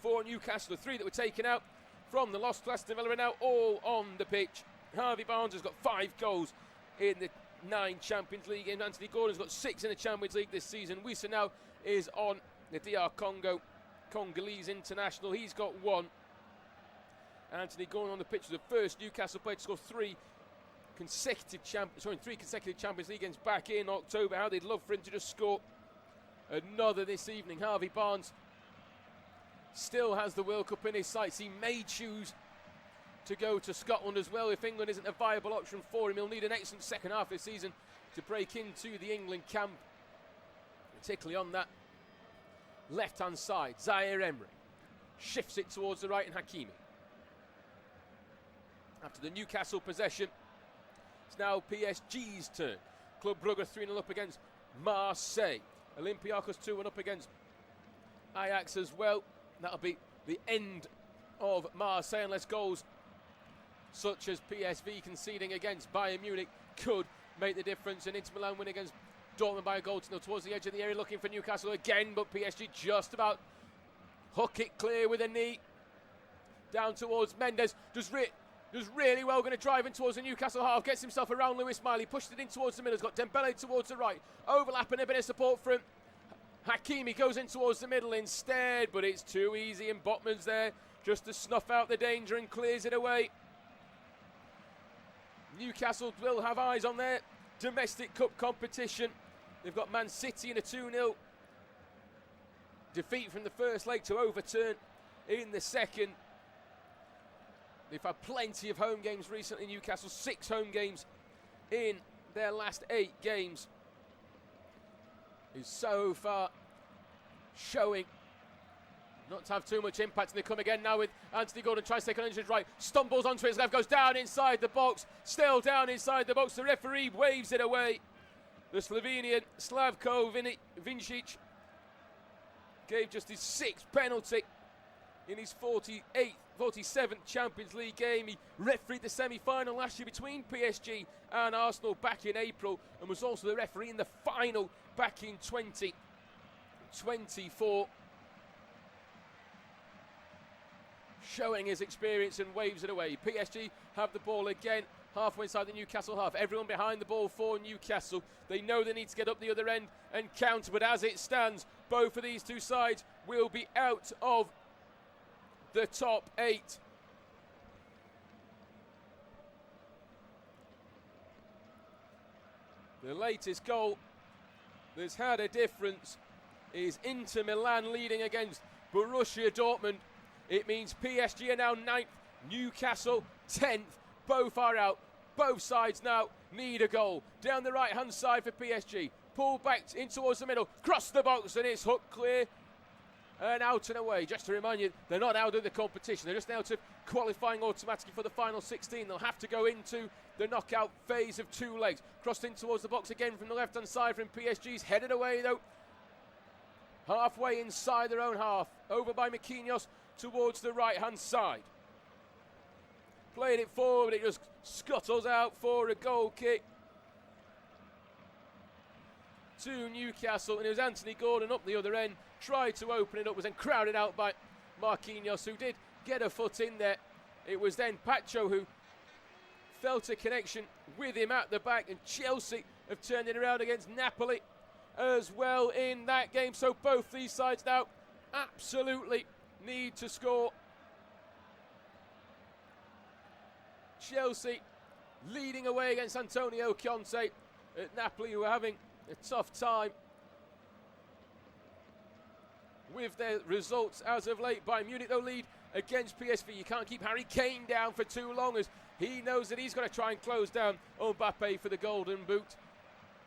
for Newcastle. The 3 that were taken out from the lost to Aston Villa are now all on the pitch. Harvey Barnes has got 5 goals in the 9 Champions League games. Anthony Gordon's got 6 in the Champions League this season. Wissa now is on the DR Congo Congolese international. He's got one. Anthony Gordon on the pitch, the first Newcastle player to score three consecutive Champions League games back in October. How they'd love for him to just score another this evening. Harvey Barnes still has the World Cup in his sights. He may choose to go to Scotland as well if England isn't a viable option for him. He'll need an excellent second half this season to break into the England camp, particularly on that left-hand side. Zaire Emery shifts it towards the right, and Hakimi. After the Newcastle possession, it's now PSG's turn. Club Brugge 3-0 up against Marseille. Olympiacos 2-1 up against Ajax as well. That'll be the end of Marseille, unless goals such as PSV conceding against Bayern Munich could make the difference. And Inter Milan win against Dortmund by a goal to nil towards the edge of the area, looking for Newcastle again, but PSG just about hook it clear with a knee. Down towards Mendes, does really well, going to drive in towards the Newcastle half, gets himself around Lewis Miley, pushed it in towards the middle, has got Dembele towards the right, overlapping, a bit of support from Hakimi, goes in towards the middle instead, but it's too easy, and Botman's there just to snuff out the danger and clears it away. Newcastle will have eyes on their domestic cup competition. They've got Man City in a 2-0 defeat from the first leg to overturn in the second. They've had plenty of home games recently, Newcastle, 6 home games in their last 8 games. Is so far showing not to have too much impact, and they come again now with Anthony Gordon, tries to take on injured right, stumbles onto his left, goes down inside the box, still down inside the box, the referee waves it away. The Slovenian Slavko Vincic gave just his 6th penalty in his 47th Champions League game. He refereed the semi-final last year between PSG and Arsenal back in April, and was also the referee in the final back in 2024. Showing his experience and waves it away. PSG have the ball again, halfway inside the Newcastle half. Everyone behind the ball for Newcastle. They know they need to get up the other end and counter, but as it stands, both of these two sides will be out of the top 8. The latest goal that's had a difference is Inter Milan leading against Borussia Dortmund. It means PSG are now 9th, Newcastle 10th. Both are out. Both sides now need a goal. Down the right-hand side for PSG. Pull back in towards the middle. Cross the box, and it's hooked clear. And out and away. Just to remind you, they're not out of the competition. They're just out of qualifying automatically for the final 16. They'll have to go into the knockout phase of 2 legs. Crossed in towards the box again from the left-hand side from PSG's. Headed away, though. Halfway inside their own half. Over by Marquinhos towards the right-hand side. Playing it forward, it just scuttles out for a goal kick to Newcastle, and it was Anthony Gordon up the other end, tried to open it up, was then crowded out by Marquinhos, who did get a foot in there. It was then Pacho who felt a connection with him at the back, and Chelsea have turned it around against Napoli as well in that game. So both these sides now absolutely need to score. Chelsea leading away against Antonio Conte at Napoli, who are having a tough time with their results as of late. Bayern Munich, though, lead against PSV. You can't keep Harry Kane down for too long, as he knows that he's got to try and close down Mbappe for the golden boot.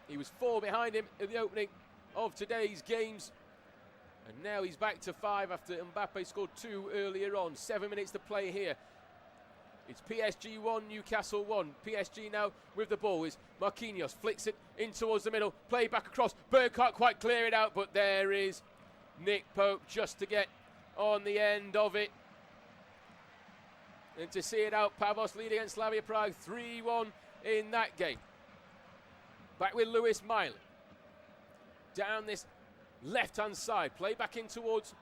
He was 4 behind him in the opening of today's games, and now he's back to 5 after Mbappe scored 2 earlier on. 7 minutes to play here. It's PSG 1, Newcastle 1. PSG now with the ball is Marquinhos, flicks it in towards the middle, play back across. Berg can't quite clear it out, but there is Nick Pope just to get on the end of it. And to see it out, Pavos lead against Slavia Prague 3-1 in that game. Back with Lewis Miley. Down this left-hand side, play back in towards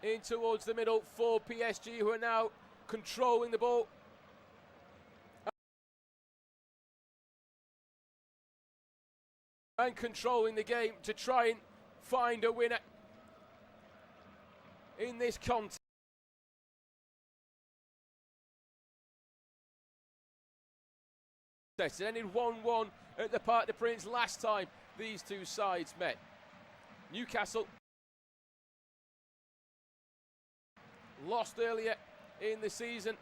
the middle for PSG, who are now controlling the ball and controlling the game to try and find a winner in this contest. It ended 1-1 at the Parc des Princes last time these two sides met. Newcastle lost earlier in the season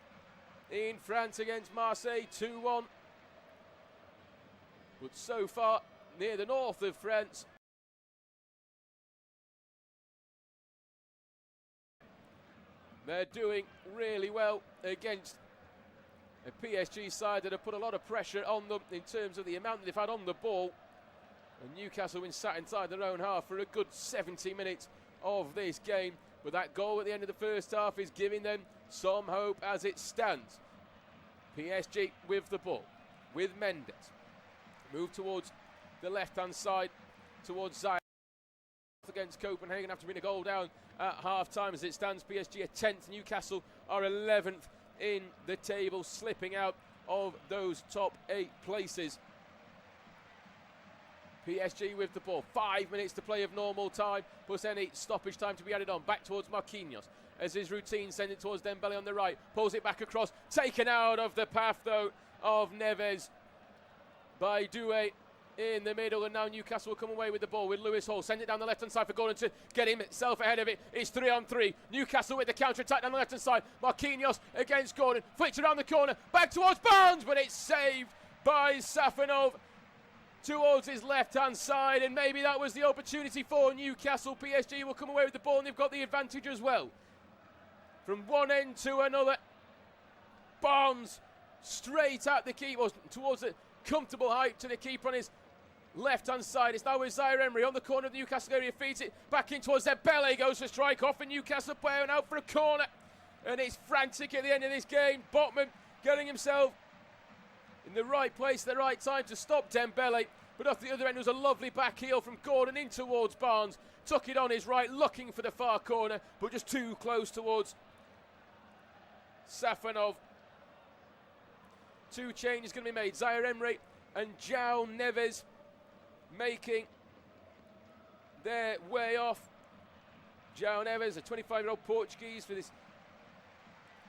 in France against Marseille 2-1. But so far, near the north of France, they're doing really well against a PSG side that have put a lot of pressure on them in terms of the amount that they've had on the ball. And Newcastle been sat inside their own half for a good 70 minutes of this game. But that goal at the end of the first half is giving them some hope as it stands. PSG with the ball, with Mendes. Move towards the left-hand side, towards Zaya against Copenhagen after being a goal down at half-time. As it stands, PSG are 10th, Newcastle are 11th in the table, slipping out of those top 8 places. PSG with the ball, 5 minutes to play of normal time, plus any stoppage time to be added on. Back towards Marquinhos, as his routine, send it towards Dembele on the right, pulls it back across, taken out of the path though of Neves by Doué in the middle, and now Newcastle will come away with the ball with Lewis Hall. Send it down the left-hand side for Gordon to get himself ahead of it. It's 3-on-3. Newcastle with the counter-attack down the left-hand side. Marquinhos against Gordon. Flicks around the corner. Back towards Barnes, but it's saved by Safanov towards his left-hand side, and maybe that was the opportunity for Newcastle. PSG will come away with the ball, and they've got the advantage as well. From one end to another. Barnes straight at the keeper, towards a comfortable height to the keeper on his left-hand side. It's now with Zaire Emery on the corner of the Newcastle area, feeds it back in towards Dembele, goes for strike off, and Newcastle player and out for a corner. And it's frantic at the end of this game. Botman getting himself in the right place at the right time to stop Dembele. But off the other end was a lovely back heel from Gordon in towards Barnes. Took it on his right, looking for the far corner, but just too close towards Safanov. 2 changes going to be made. Zaire Emery and João Neves making their way off. João Neves, a 25-year-old Portuguese, for this,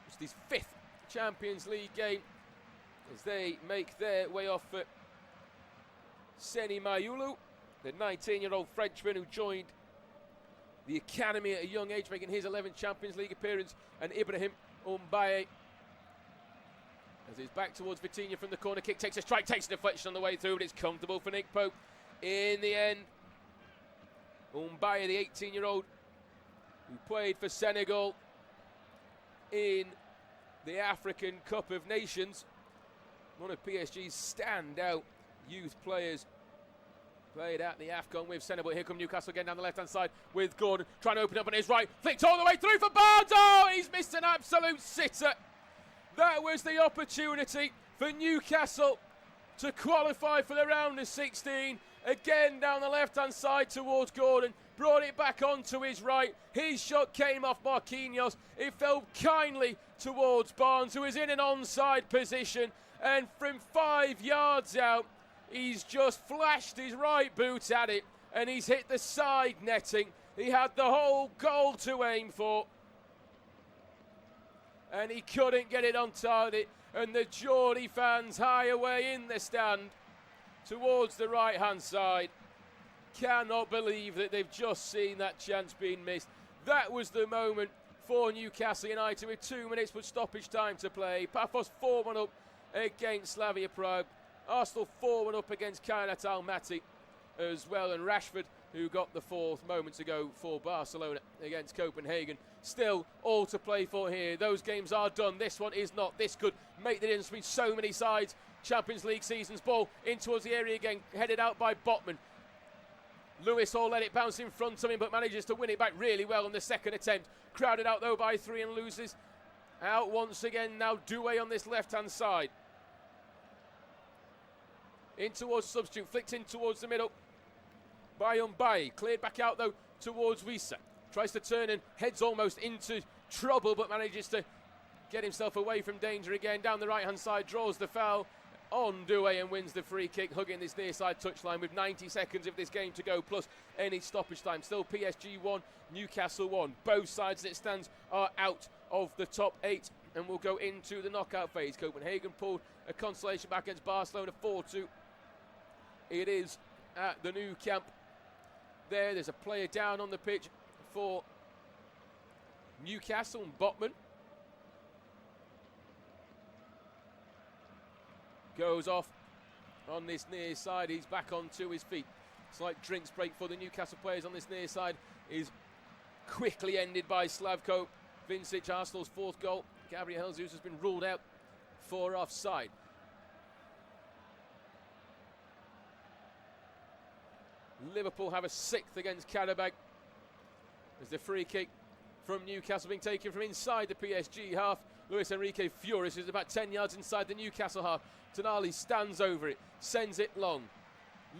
it's his 5th Champions League game, as they make their way off for Seni Mayulu, the 19-year-old Frenchman who joined the academy at a young age, making his 11th Champions League appearance, and Ibrahim Mbaye. As he's back towards Vitinha from the corner kick, takes a strike, takes a deflection on the way through, but it's comfortable for Nick Pope in the end. Mbaye, the 18-year-old who played for Senegal in the African Cup of Nations, one of PSG's standout youth players, played at the AFCON with Senegal. Here come Newcastle again down the left-hand side with Gordon, trying to open up on his right, flicked all the way through for Barnes. Oh, he's missed an absolute sitter. That was the opportunity for Newcastle to qualify for the round of 16. Again down the left-hand side towards Gordon. Brought it back onto his right. His shot came off Marquinhos. It fell kindly towards Barnes, who is in an onside position. And from 5 yards out, he's just flashed his right boot at it. And he's hit the side netting. He had the whole goal to aim for. And he couldn't get it on target. And the Geordie fans high away in the stand towards the right-hand side cannot believe that they've just seen that chance being missed. That was the moment for Newcastle United with 2 minutes with stoppage time to play. Paphos 4-1 up against Slavia Prague. Arsenal 4-1 up against Kairat Almaty as well. And Rashford, who got the 4th moments ago for Barcelona against Copenhagen. Still all to play for here. Those games are done. This one is not. This could make the difference between so many sides. Champions League seasons. Ball in towards the area again, headed out by Botman. Lewis Hall let it bounce in front of him, but manages to win it back really well on the second attempt. Crowded out though by 3 and loses out once again. Now Doué on this left-hand side. In towards substitute, flicked in towards the middle by Mbaye. Cleared back out though towards Wissa. Tries to turn and heads almost into trouble, but manages to get himself away from danger again. Down the right-hand side, draws the foul on Douay and wins the free kick, hugging this near side touchline with 90 seconds of this game to go, plus any stoppage time. Still PSG 1, Newcastle 1. Both sides as it stands are out of the top 8 and will go into the knockout phase. Copenhagen pulled a consolation back against Barcelona 4-2. It is at the Nou Camp. There's a player down on the pitch for Newcastle, and Botman goes off on this near side. He's back onto his feet. Slight drinks break for the Newcastle players on this near side is quickly ended by Slavko Vincic, Arsenal's 4th goal. Gabriel Jesus has been ruled out for offside. Liverpool have a 6th against Karabakh as the free kick from Newcastle being taken from inside the PSG half. Luis Enrique furious, is about 10 yards inside the Newcastle half. Tonali stands over it, sends it long,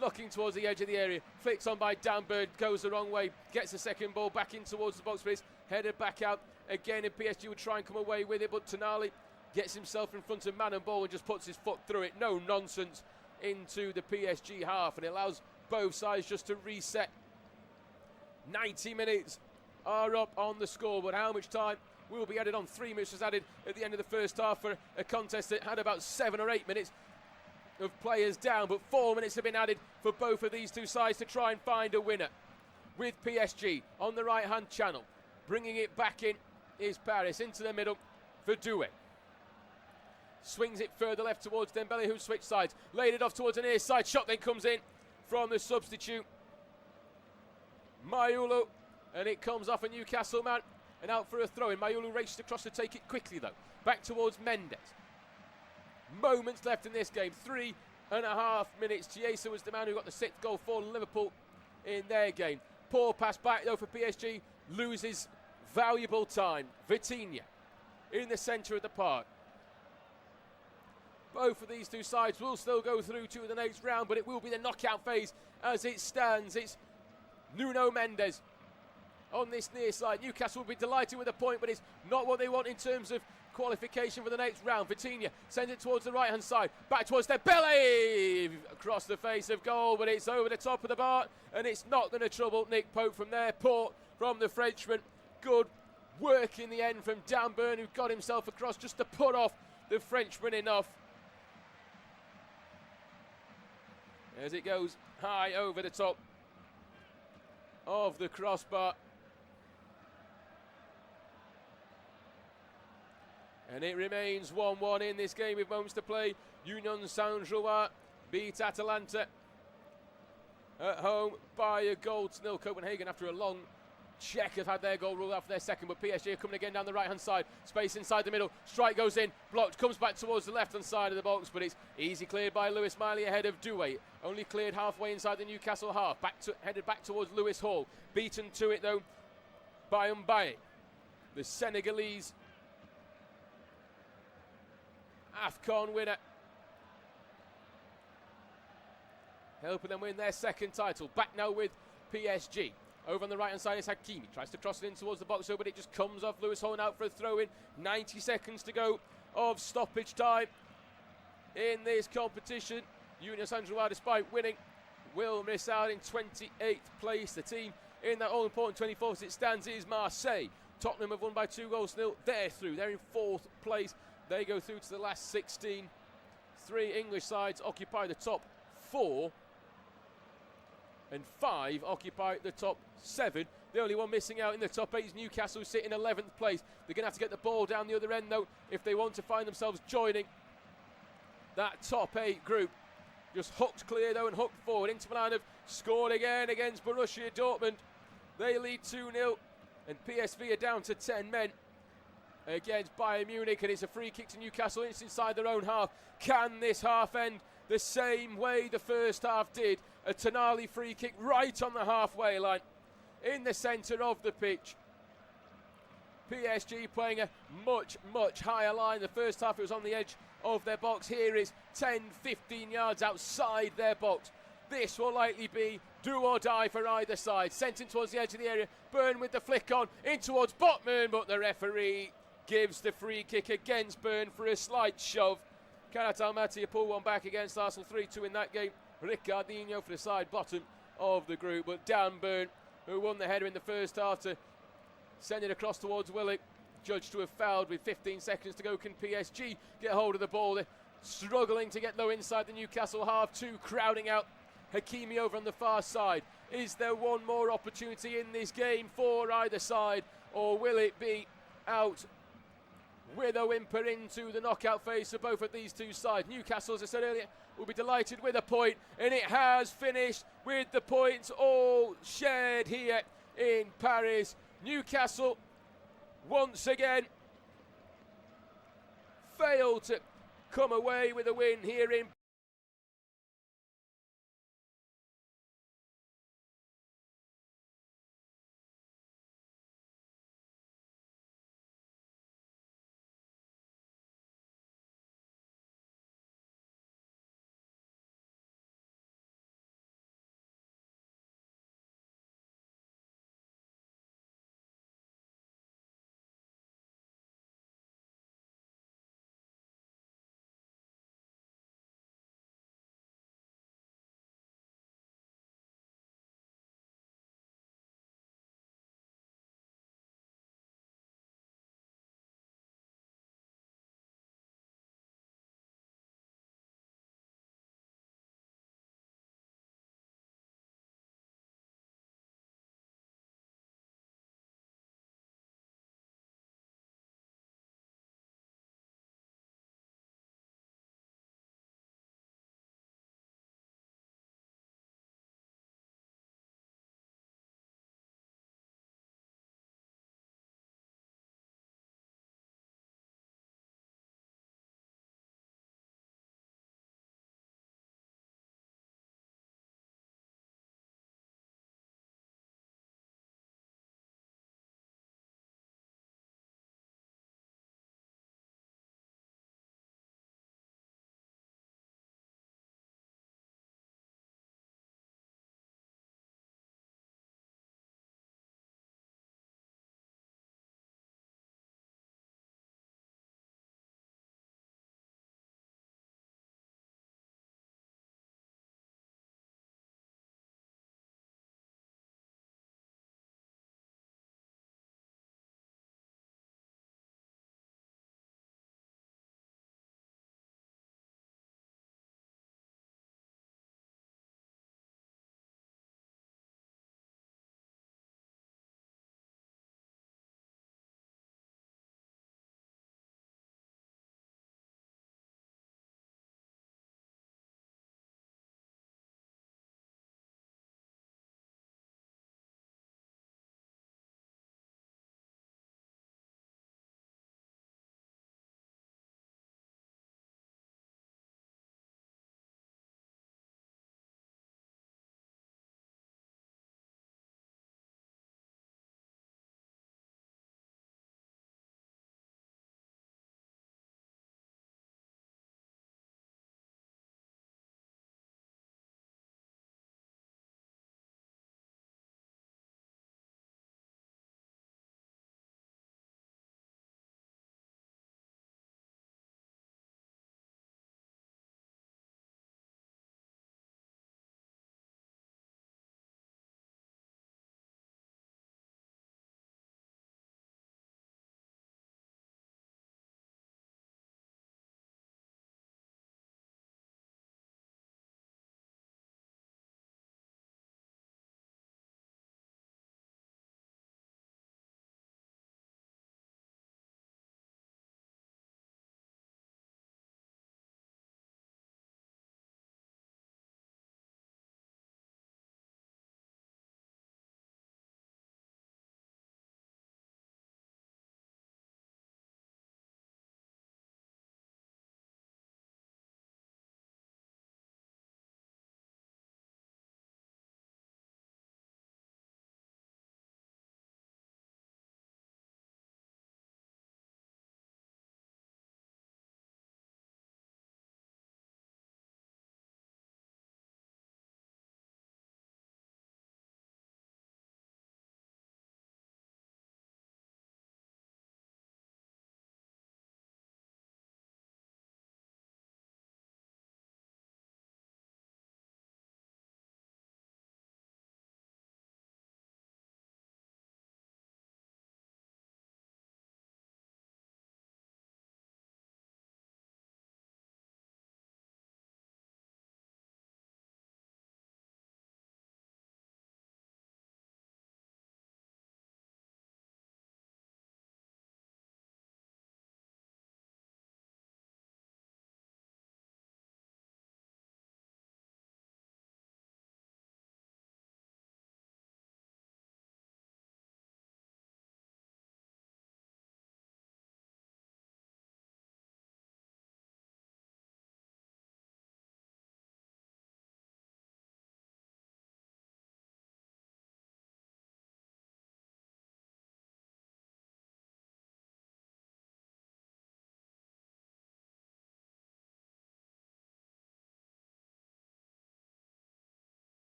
looking towards the edge of the area, flicks on by Dan Bird, goes the wrong way, gets the second ball back in towards the box, but it's headed back out again, and PSG would try and come away with it, but Tonali gets himself in front of man and ball and just puts his foot through it. No nonsense into the PSG half, and it allows both sides just to reset. 90 minutes are up on the scoreboard. How much time will be added on? 3 minutes was added at the end of the first half for a contest that had about 7 or 8 minutes of players down, but 4 minutes have been added for both of these two sides to try and find a winner. With PSG on the right hand channel, bringing it back in is Paris into the middle for Douay. Swings it further left towards Dembele, who switched sides, laid it off towards the near side, shot then comes in from the substitute Mayulu, and it comes off a Newcastle man and out for a throw in. Mayulu races across to take it quickly though, back towards Mendes. Moments left in this game, 3.5 minutes. Chiesa was the man who got the 6th goal for Liverpool in their game. Poor pass back though for PSG, loses valuable time. Vitinha in the centre of the park. Both of these two sides will still go through to the next round, but it will be the knockout phase as it stands. It's Nuno Mendes on this near side. Newcastle will be delighted with a point, but it's not what they want in terms of qualification for the next round. Vitinha sends it towards the right hand side, back towards Dembele, across the face of goal, but it's over the top of the bar, and it's not going to trouble Nick Pope from there. Port from the Frenchman. Good work in the end from Dan Burn, who got himself across just to put off the Frenchman enough. As it goes high over the top of the crossbar. And it remains 1-1 in this game with moments to play. Union Saint-Gilloise beat Atalanta at home by a goal to nil. Copenhagen, after a long check, have had their goal ruled out for their second, but PSG are coming again down the right hand side. Space inside the middle, strike goes in, blocked, comes back towards the left hand side of the box, but it's easy cleared by Lewis Miley ahead of Douay. Only cleared halfway inside the Newcastle half, headed back towards Lewis Hall. Beaten to it though by Mbaye, the Senegalese AFCON winner, helping them win their second title. Back now with PSG. Over on the right hand side is Hakimi, tries to cross it in towards the box, but it just comes off Lewis Hall out for a throw in. 90 seconds to go of stoppage time in this competition. Union Saint-Gilloise, despite winning, will miss out in 28th place. The team in that all-important 24th as it stands is Marseille. Tottenham have won by 2-0. They're through. They're in 4th place. They go through to the last 16. 3 English sides occupy the top 4. And 5 occupy the top 7. The only one missing out in the top 8 is Newcastle, who sit in 11th place. They're going to have to get the ball down the other end, though, if they want to find themselves joining that top 8 group. Just hooked clear, though, and hooked forward. Inter Milan have scored again against Borussia Dortmund. They lead 2-0, and PSV are down to 10 men against Bayern Munich, and it's a free kick to Newcastle. It's inside their own half. Can this half end the same way the first half did? A Tonali free kick right on the halfway line in the centre of the pitch. PSG playing a much, much higher line. The first half it was on the edge of their box. Here is 10, 15 yards outside their box. This will likely be do or die for either side. Sent in towards the edge of the area. Burn with the flick on in towards Botman, but the referee gives the free kick against Burn for a slight shove. Kanat Almaty pull one back against Arsenal, 3-2 in that game. Ricardinho for the side bottom of the group, but Dan Burn, who won the header in the first half to send it across towards Willock, judged to have fouled with 15 seconds to go. Can PSG get hold of the ball? They're struggling to get low inside the Newcastle half, 2 crowding out Hakimi over on the far side. Is there one more opportunity in this game for either side, or will it be out with a whimper into the knockout phase for both of these two sides? Newcastle, as I said earlier, will be delighted with a point, and it has finished with the points all shared here in Paris. Newcastle once again failed to come away with a win here in